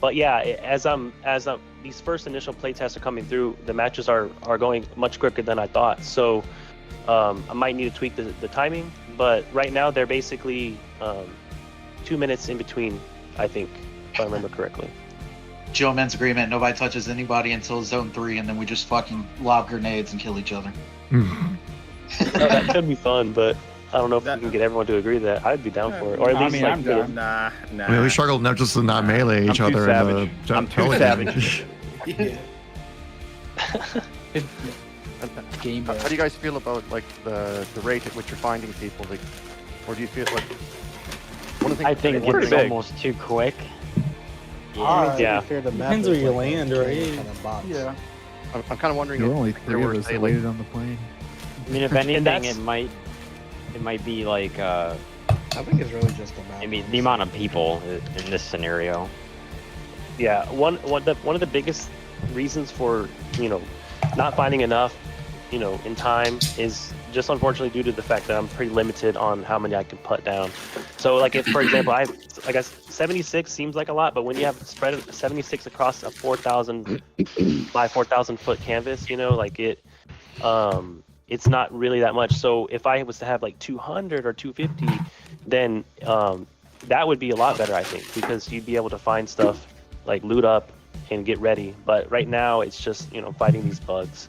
But yeah, as these first initial playtests are coming through, the matches are going much quicker than I thought. So I might need to tweak the timing, but right now they're basically 2 minutes in between, I think, if I remember correctly. Gentlemen's agreement, nobody touches anybody until zone 3, and then we just fucking lob grenades and kill each other. That could be fun, but I don't know if we can get everyone to agree to that. I'd be down for it, or at least I'm down. Nah. We struggled not just to not melee each I'm too other. savage. I'm too savage. Game How do you guys feel about like the rate at which you're finding people? Like, or do you feel like one of the things I think pretty it's big. almost too quick. Yeah. Depends where you land, right? Yeah. I'm kind of wondering There were only if there 3 were, of us say, that like, waited on the plane. I mean, if anything, that's- it might be like I think it's really just a map. I mean, the amount of people in this scenario. Yeah, one of the biggest reasons for not finding enough in time is just unfortunately due to the fact that I'm pretty limited on how many I can put down. So like if, for example, I guess 76 seems like a lot, but when you have spread 76 across a 4,000 by 4,000 foot canvas, it's not really that much. So if I was to have like 200 or 250, then that would be a lot better, I think, because you'd be able to find stuff like loot up and get ready. But right now it's just fighting these bugs,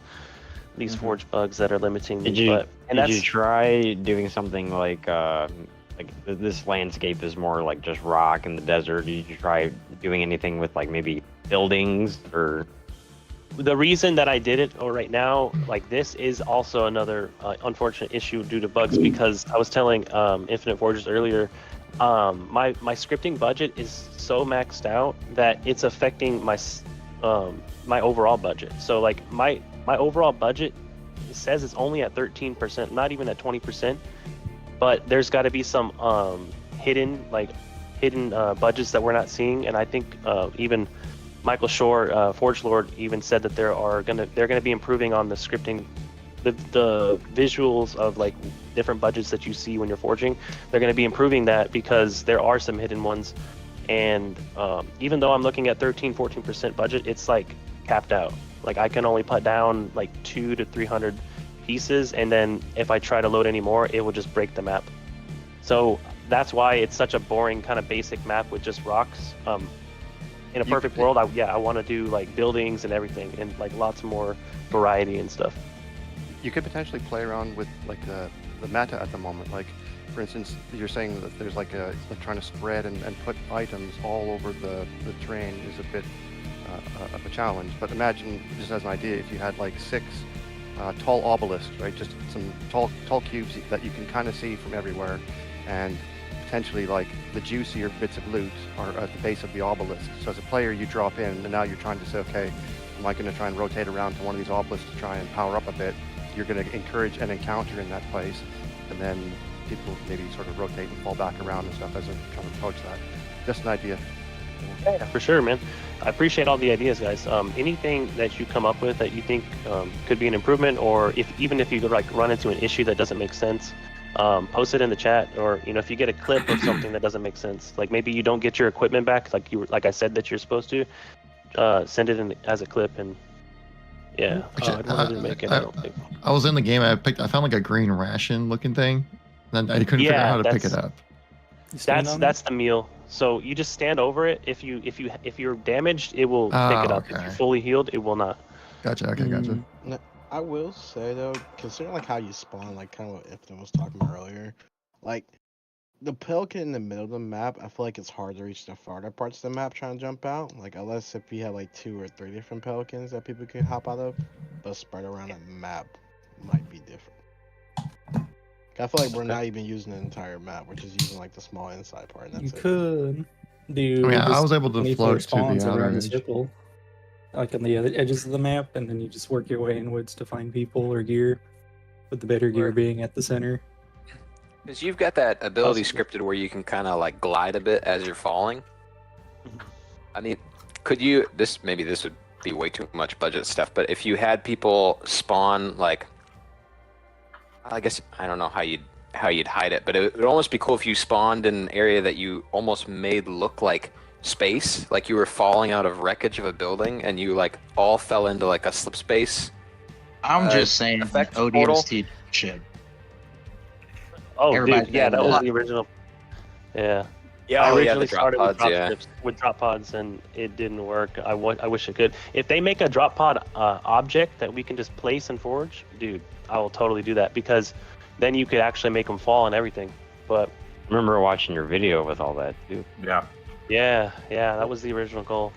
these forge bugs that are limiting me. Did you try doing something like this landscape is more like just rock in the desert? Did you try doing anything with like maybe buildings or? The reason that I did it right now, like this, is also another unfortunate issue due to bugs, because I was telling Infinite Forges earlier, my scripting budget is so maxed out that it's affecting my my overall budget. So like my overall budget says it's only at 13%, not even at 20%, but there's got to be some hidden budgets that we're not seeing, and I think even Michael Shore, Forge Lord, even said that they're gonna be improving on the scripting, the visuals of like different budgets that you see when you're forging. They're gonna be improving that because there are some hidden ones, and even though I'm looking at 13-14% budget, it's like capped out. Like I can only put down like 200 to 300 pieces, and then if I try to load any more, it will just break the map. So that's why it's such a boring kind of basic map with just rocks. In a perfect world, I want to do like buildings and everything, and like lots more variety and stuff. You could potentially play around with like the meta at the moment. Like, for instance, you're saying that there's like trying to spread and put items all over the terrain is a bit of a challenge. But imagine, just as an idea, if you had like 6 tall obelisks, right? Just some tall cubes that you can kind of see from everywhere, and potentially like the juicier bits of loot are at the base of the obelisk. So as a player, you drop in, and now you're trying to say, okay, am I going to try and rotate around to one of these obelisks to try and power up a bit? You're going to encourage an encounter in that place, and then people maybe sort of rotate and fall back around and stuff as they're trying to approach that. Just an idea. Yeah, for sure, man. I appreciate all the ideas, guys. Anything that you come up with that you think could be an improvement, or even if you could like run into an issue that doesn't make sense, post it in the chat, or if you get a clip of something that doesn't make sense, like maybe you don't get your equipment back like I said that you're supposed to, send it in as a clip, and yeah. I didn't make it. I don't think. I was in the game. I found like a green ration looking thing, and I couldn't figure out how to pick it up. That's the meal. So you just stand over it. If you're damaged, it will pick it up. Okay. If you're fully healed, it will not. Gotcha. Okay, gotcha. No, I will say though, considering like how you spawn, like kind of what Ifton was talking about earlier, like the pelican in the middle of the map, I feel like it's hard to reach the farther parts of the map trying to jump out. Like unless if you have like 2 or 3 different pelicans that people can hop out of, but spread around the map might be different. I feel like we're not even using the entire map. We're just using like the small inside part. And that's You could do. I mean, I just was able to 24 float to spawns the other around the edge. circle, like on the other edges of the map, and then you just work your way inwards to find people or gear, with the better gear being at the center. Because you've got that ability scripted where you can kind of like glide a bit as you're falling. I mean, could you? Maybe this would be way too much budget stuff, but if you had people spawn like, I guess I don't know how you'd hide it, but it would almost be cool if you spawned in an area that you almost made look like space, like you were falling out of wreckage of a building, and you like all fell into like a slip space. I'm just saying, ODST shit. Oh, Everybody dude, yeah, that was the original. Yeah. Yeah, I the originally drop started pods, with drop pods, and it didn't work. I wish it could. If they make a drop pod object that we can just place and forge, dude, I will totally do that, because then you could actually make them fall and everything. But I remember watching your video with all that too. yeah, that was the original goal.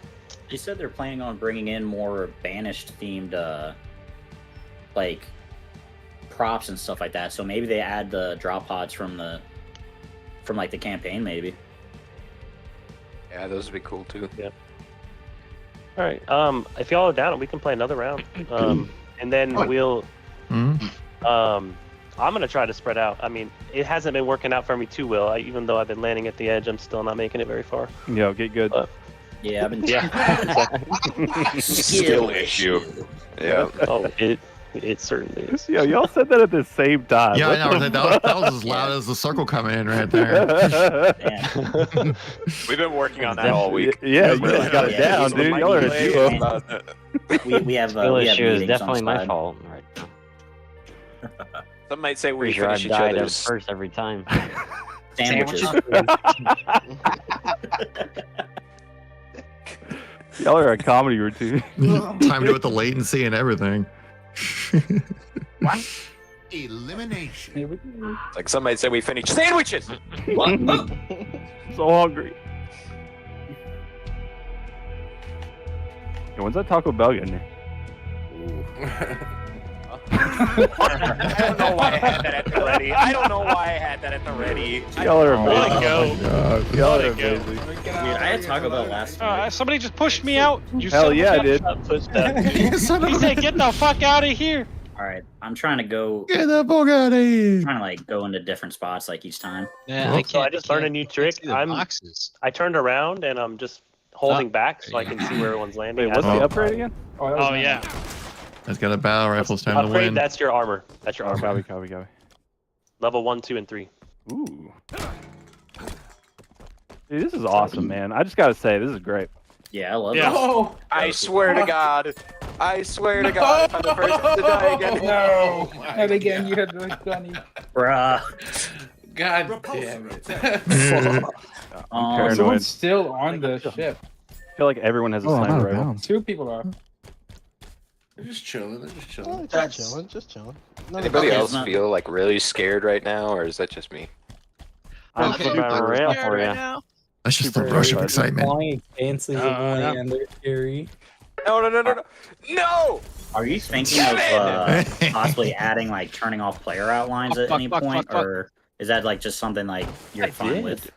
They said they're planning on bringing in more Banished themed, like props and stuff like that. So maybe they add the drop pods from like the campaign, maybe. Yeah, those would be cool too. Yeah. All right. If y'all are down, we can play another round. And then we'll. I'm gonna try to spread out. I mean, it hasn't been working out for me too well. Even though I've been landing at the edge, I'm still not making it very far. Yo, get good. Yeah, I've been. Skill issue. Yeah. Oh, it certainly is. Yo, y'all said that at the same time. Yeah, I know. That was as loud as the circle coming in right there. We've been working on that all week. Yeah, you guys got it down, dude. Y'all are a duo. We have Skill we have issue is meetings definitely on my side. fault right now. Some might say we Pretty sure finish I've each died other's. first every time. Sandwiches. Y'all are a comedy routine. Time to with the latency and everything. Elimination. Like some might say we finish sandwiches. So hungry. Yo, when's that Taco Bell getting here? I don't know why I had that at the ready. I don't know why I had that at the ready. Y'all are Let it amazing. go. Y'all Let are it go. amazing. Dude, I had Taco Bell last time. Somebody just pushed me out. You Hell son of a yeah, I gun. did. He said, "Get the fuck out of here." All right, I'm trying to go. Get the fuck out of here. Trying to like go into different spots like each time. Yeah, So I just learned a new trick. I turned around and I'm just holding back so I can see where everyone's landing. Wait, what's the upgrade again? Oh yeah. Let's get a battle rifle. It's time to Upgrade, win. that's your armor. That's your armor. Copy. Level 1, 2, and 3. Ooh. Dude, this is awesome, man. I just gotta say, this is great. Yeah, I love Yeah. it. Oh, I swear to God. I swear to God. I'm the first to die again. no! And again, you had the gunny. Bruh. God damn it. Paranoid. Someone's still on the ship. I feel like everyone has a Oh, I'm out sniper of rifle. bounds. 2 people are. They're just chilling. They're just chilling. Just chilling. Anybody Okay, else it's not- feel like really scared right now, or is that just me? I'm Okay. super Battle Royale for right you. now. That's just Super the rush of excited. excitement. Flying expanses of land, they're scary. No! Are you thinking of possibly adding like turning off player outlines at any point, or is that like just something like you're fine with?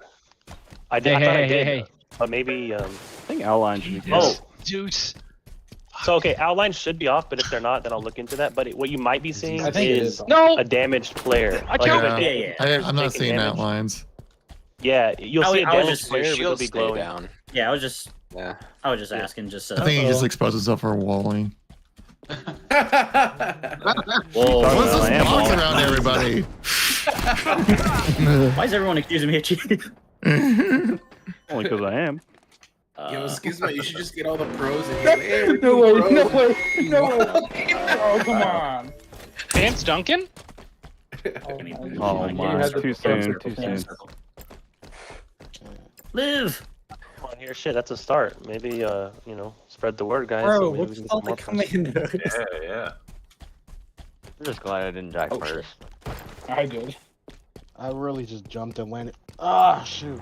I did. I thought I did. Hey. But maybe. I think outline should be Oh, Deuce. so okay, outlines should be off, but if they're not, then I'll look into that. But what you might be seeing I think it is is. No. a damaged player. I killed it. I'm not seeing outlines. Yeah, you'll see a I was damaged just- player, but it'll Shield be stay glowing. down. Yeah, I was just Yeah. asking. Just I think he just exposed himself for walling. Whoa, What's this I am box walling. around everybody? why is everyone accusing me of cheating? Only because I am. Yo, Skizma, you should just get all the pros and be like, hey, we're No doing way, no pros. way, no way. Oh, come on. Vance Duncan? Oh my, too soon. Live. Come on here, shit, that's a start. Maybe, spread the word, guys. Bro, so maybe we what's can get all some the more pros. commandos? Yeah. I'm just glad I didn't die first. I did. I really just jumped and landed. Ah, shoot.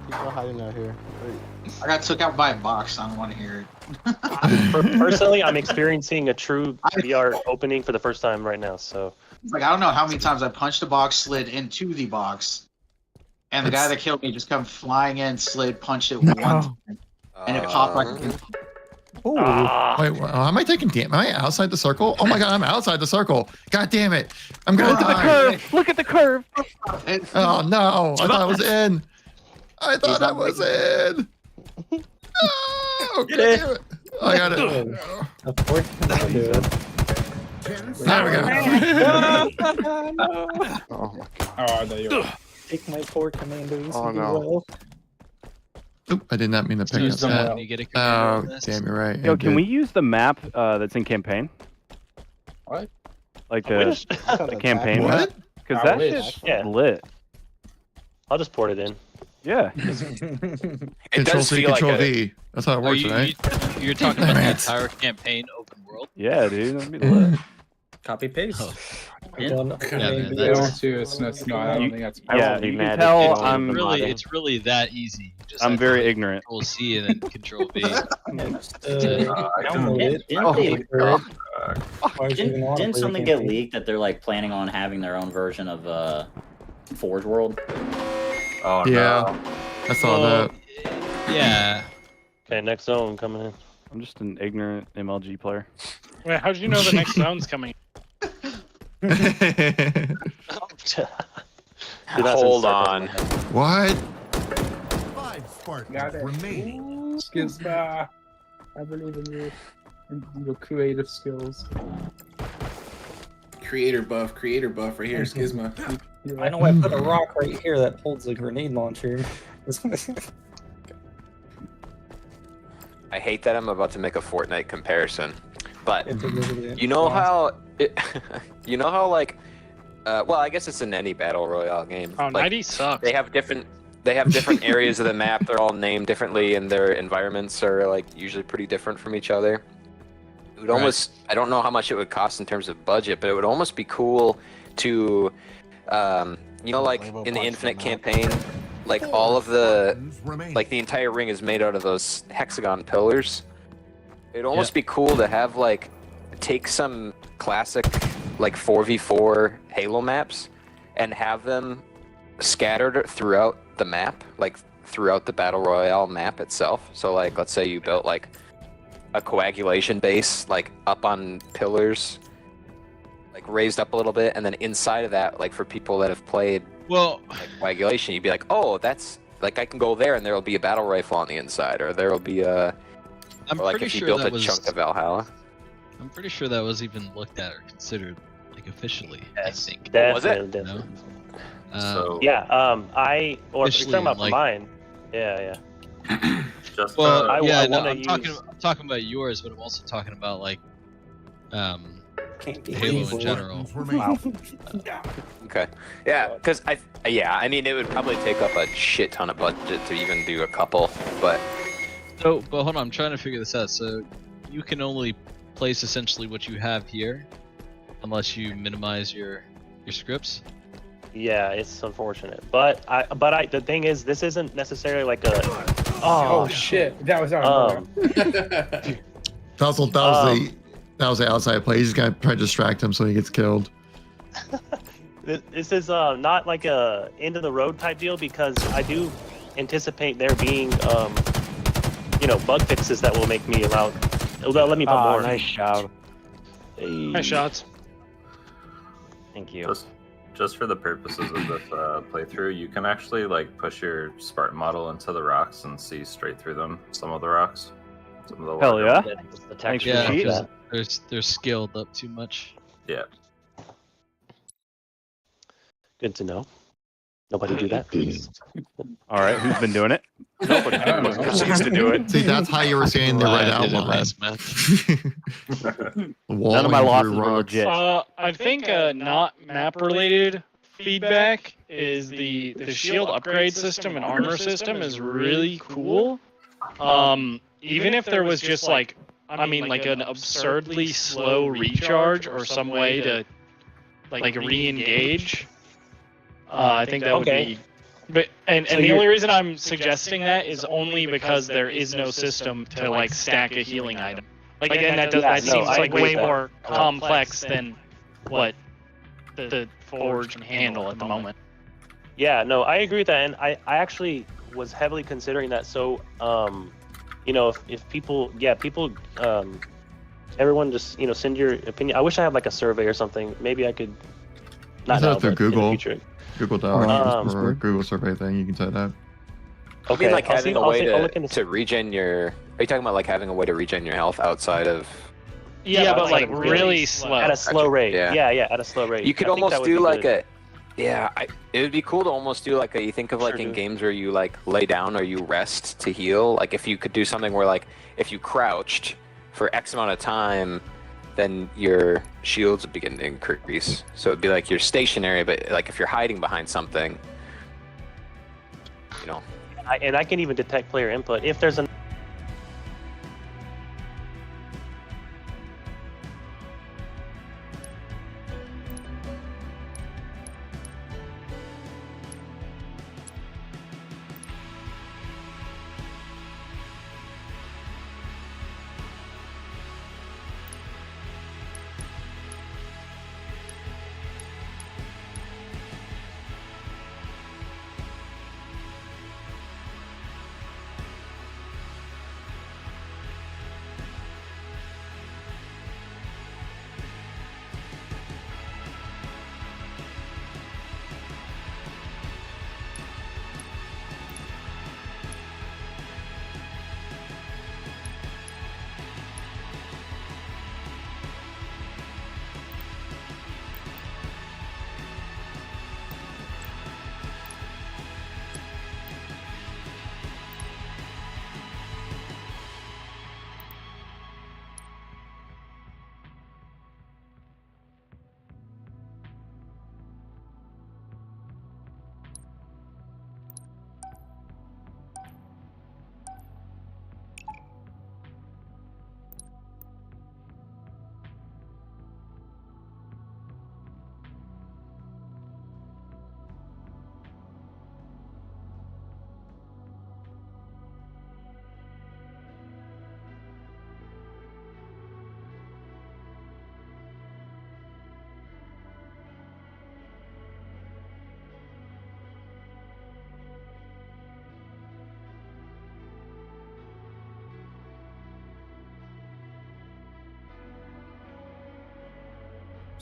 People hiding out here. Wait. I got took out by a box. I don't want to hear it. Personally, I'm experiencing a true VR opening for the first time right now, so. It's like I don't know how many times I punched a box, slid into the box, and the guy that killed me just come flying in, slid, punched it one time, and it popped like. Wait, am I taking damage? Am I outside the circle? Oh my god, I'm outside the circle. God damn it. I'm gonna Look at the die. curve! Look at the curve! Oh no, I thought I was in. I thought I was in. No, God damn it. I got it. Of course, I do it. There we go. Oh my god. Oh, there you are. Take my 4 commandos. Oh, and do no. well. Oop, I did not mean to pick Use up them that. well. You get a Oh, commando list? damn, you're right. Yo, I can did. we use the map that's in campaign? What? Like I the, wish. the campaign What? map? Because I that wish. shit's Yeah. lit. I'll just port it in. Yeah. Control does C, feel like Control a- V. That's how it works, right? You're talking about the Damn it. entire campaign open world? Yeah, dude. That'd be lit. Copy paste. Yeah, I man, don't that's, too. It's not. No, I don't think that's. Yeah, you can tell I'm it's really that easy. You just I'm have to, very like, ignorant. Control C and then Control V. Didn't something get leaked that they're like planning on having their own version of Forge World? Oh Yeah, I saw that. Yeah. Okay, next zone coming in. I'm just an ignorant MLG player. Wait, how'd you know the next zone's coming? Hold on. What? 5 Spartans Got it. remaining. Skizma. I believe in you. And your creative skills. Creator buff right here, Skizma. I know I put a rock right here that holds a grenade launcher. I hate that I'm about to make a Fortnite comparison, but It's a really- you know how, like, well, I guess it's in any battle royale game. Oh, like, 90 sucks. They have different areas of the map. They're all named differently, and their environments are like usually pretty different from each other. It would almost, I don't know how much it would cost in terms of budget, but it would almost be cool to, like in the Infinite campaign, like all of the, like the entire ring is made out of those hexagon pillars. It'd almost be cool to have like take some classic like 4v4 Halo maps and have them scattered throughout the map, like throughout the Battle Royale map itself. So like, let's say you built like a coagulation base, like up on pillars, like raised up a little bit, and then inside of that, like for people that have played like coagulation, you'd be like, oh, that's like I can go there and there'll be a battle rifle on the inside, or there'll be a, or like if you built a chunk of Valhalla. I'm pretty sure that was even looked at or considered like officially. Yes, I think. definitely. You know? So you're talking about for mine. Yeah. Just well, I I'm use... talking about yours, but I'm also talking about like Halo in general. Okay. Yeah, because I mean, it would probably take up a shit ton of budget to even do a couple, but. So, but hold on, I'm trying to figure this out. So, you can only place essentially what you have here, unless you minimize your scripts. Yeah, it's unfortunate, but the thing is, this isn't necessarily like a. Oh shit! That was our. That was the outside play. You just gotta try to distract him so he gets killed. This is not like a end of the road type deal, because I do anticipate there being bug fixes that will make me let me put more. Nice shot. Nice shots. Thank you. Just for the purposes of this playthrough, you can actually like push your Spartan model into the rocks and see straight through them. Some of the rocks. Some of the Hell yeah. The texture Yeah, because they're scaled up too much. Yeah. Good to know. Nobody do that, please. All right, who's been doing it? Nobody proceeds to do it. See, that's how you were saying the right outline. Last match. None of my losses were legit. I think not map related feedback is the shield upgrade system and armor system is really cool. Even if there was just like an absurdly slow recharge or some way to like re-engage. I think that would be, and the only reason I'm suggesting that is only because there is no system to like stack a healing item. Like, and that seems like way more complex than what the Forge can handle at the moment. Yeah, no, I agree with that, and I actually was heavily considering that. So, if people, everyone just send your opinion. I wish I had like a survey or something. Maybe I could. Not now, through but in the Google. future. Google Docs or Google survey thing, you can type that. Okay. You mean like having a way to regen your... Are you talking about like having a way to regen your health outside of... Yeah, but like really slow. At a slow rate. Yeah. Yeah, at a slow rate. You could almost do like a... Yeah, it would be cool to almost do like a... You think of like in games where you like lay down or you rest to heal. Like if you could do something where like if you crouched for X amount of time, then your shields would begin to increase. So it'd be like you're stationary, but like if you're hiding behind something, And I can even detect player input. If there's an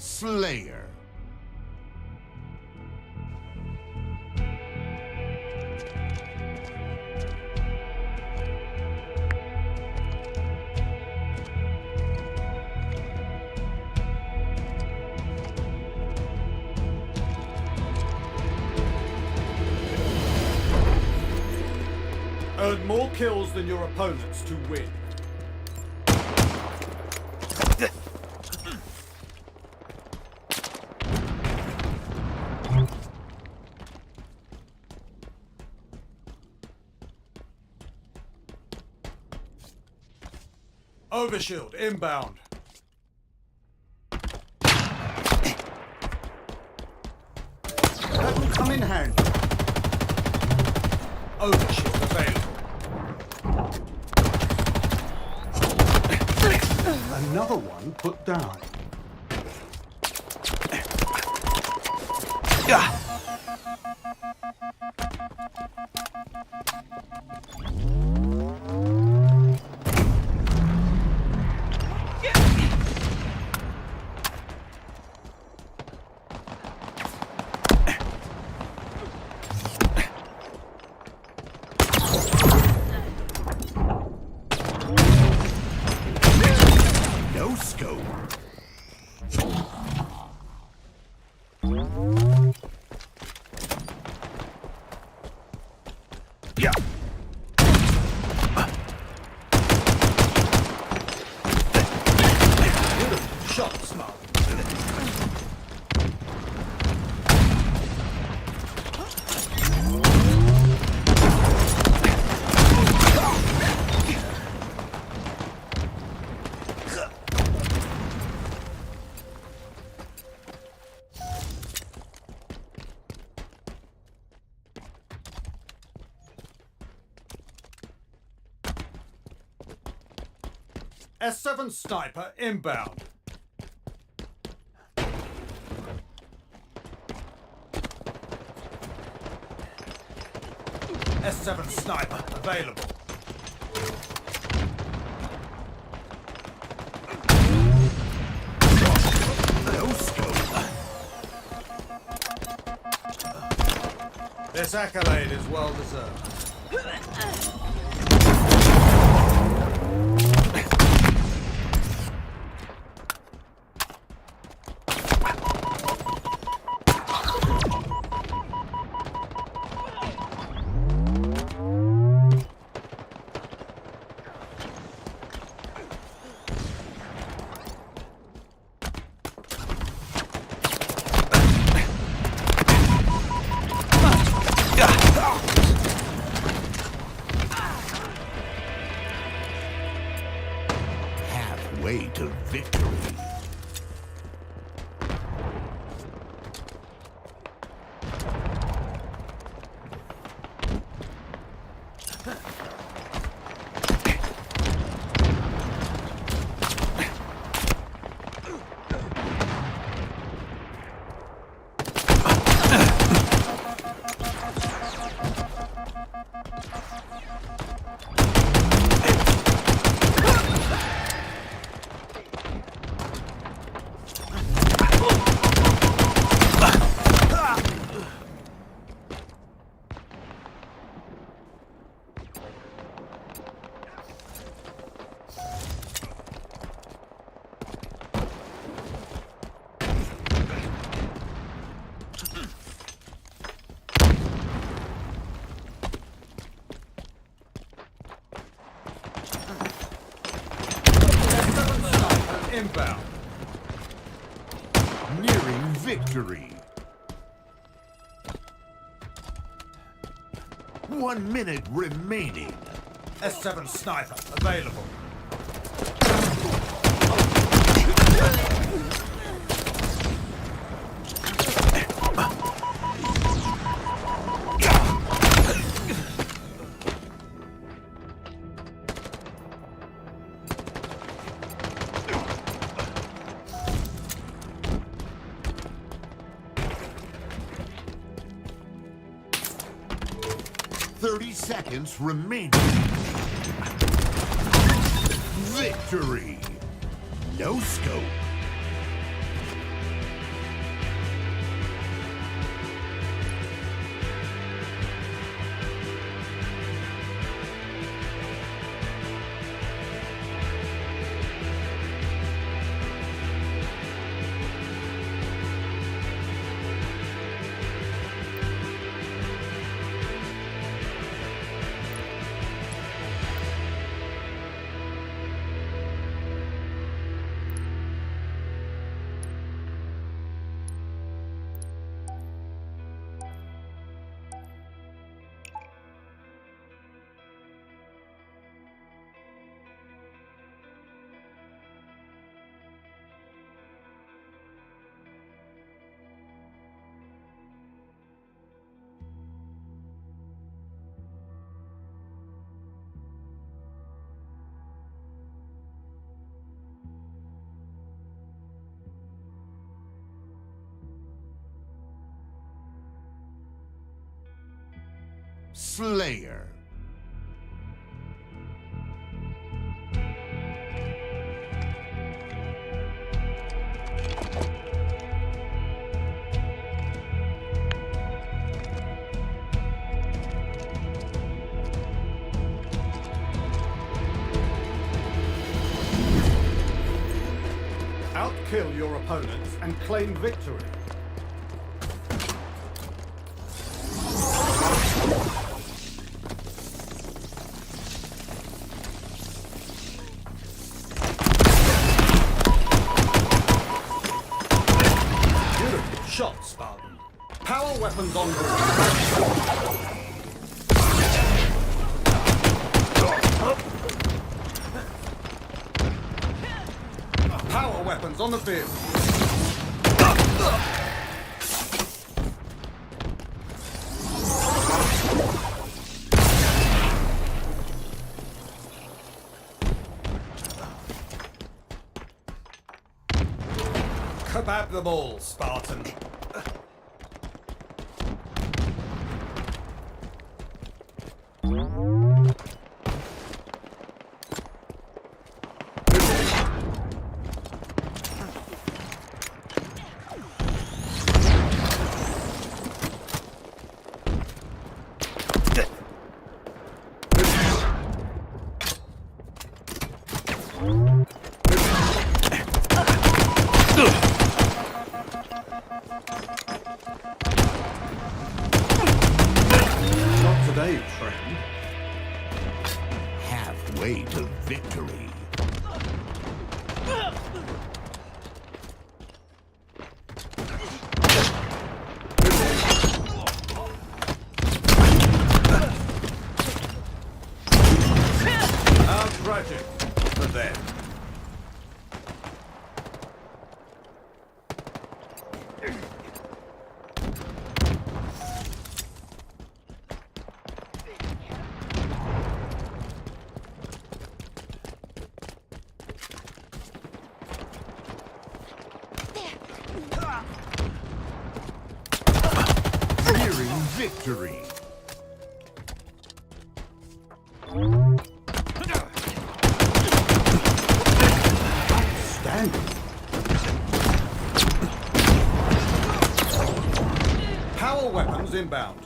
Slayer. Earn more kills than your opponents to win. Overshield inbound. That will come in handy. Overshield available. Another one put down. No scope. Yeah. Shot smart. S7 sniper inbound. S7 sniper available. No scope. This accolade is well deserved. Halfway to victory. Inbound. Nearing victory. 1 minute remaining. S7 sniper available. Seconds remaining. Victory. No scope. Slayer. Outkill your opponents and claim victory. Beautiful shot, Spartan. Power weapons on board. Power weapons on the field. Kebab them all, Spartan. Not today, friend. Halfway to victory. How tragic for them. Nearing victory. Outstanding. Power weapons inbound.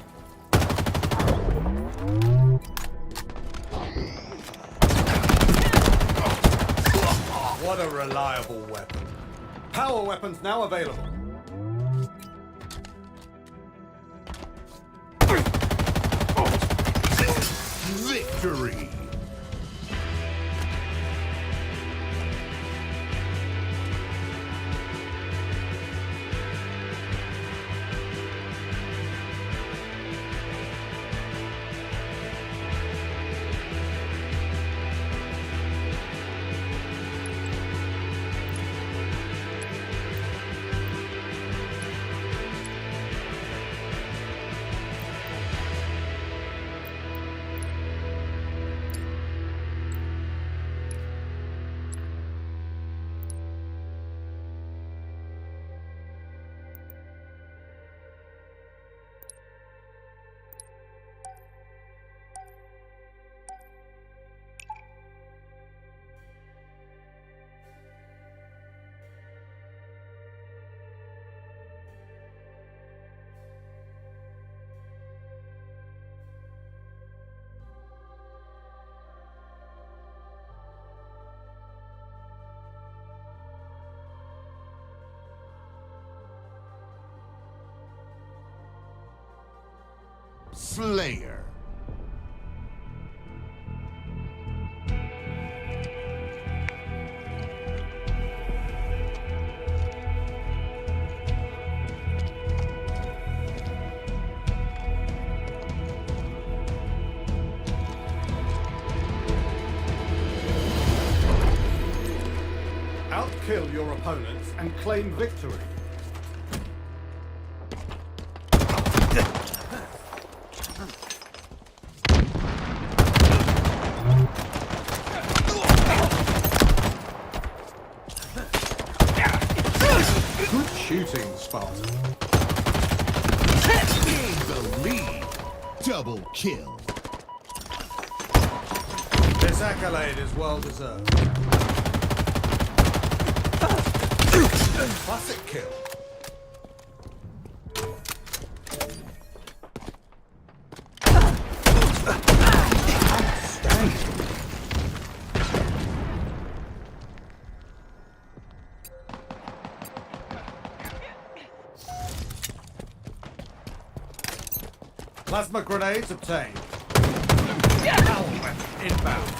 What a reliable weapon. Power weapons now available. Victory. Slayer. Outkill your opponents and claim victory. Good shooting, Spartan. Gain the lead. Double kill. This accolade is well deserved. Classic kill. Plasma grenades obtained. Power weapon inbound.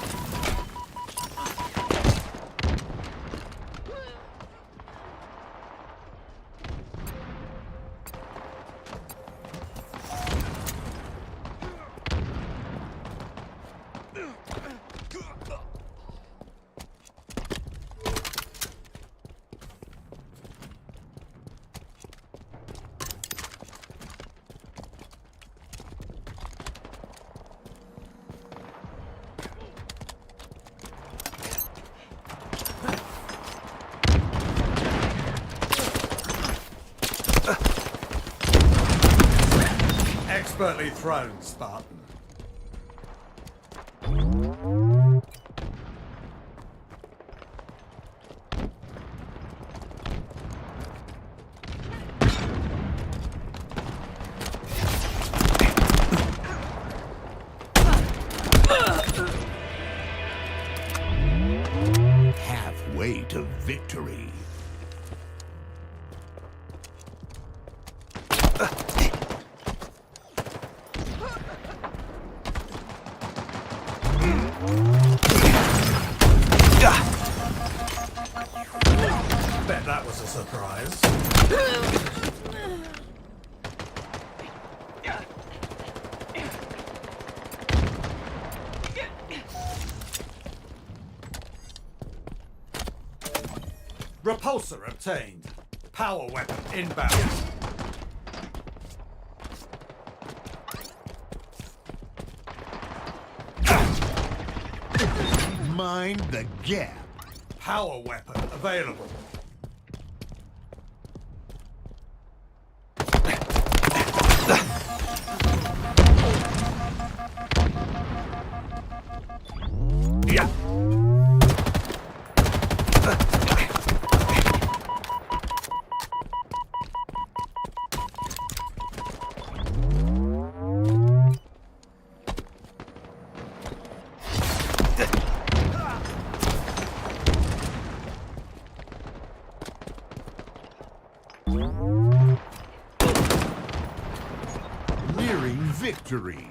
Expertly thrown, Spartan. Halfway to victory. Bet that was a surprise. Repulsor obtained. Power weapon inbound. Mind the gap. Power weapon available. Yeah. Nearing victory.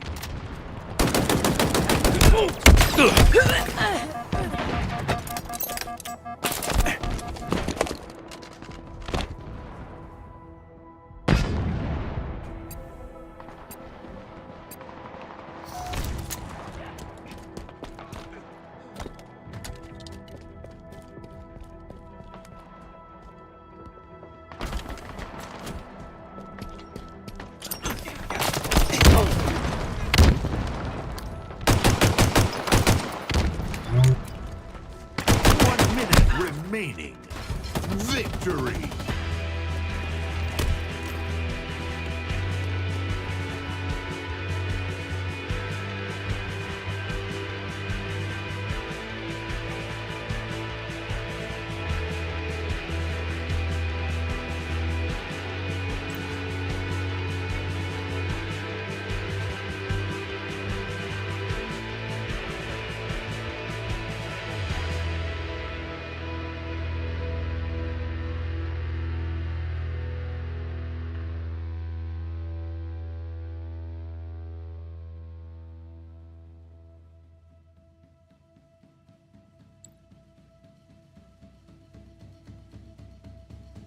Remaining. Victory!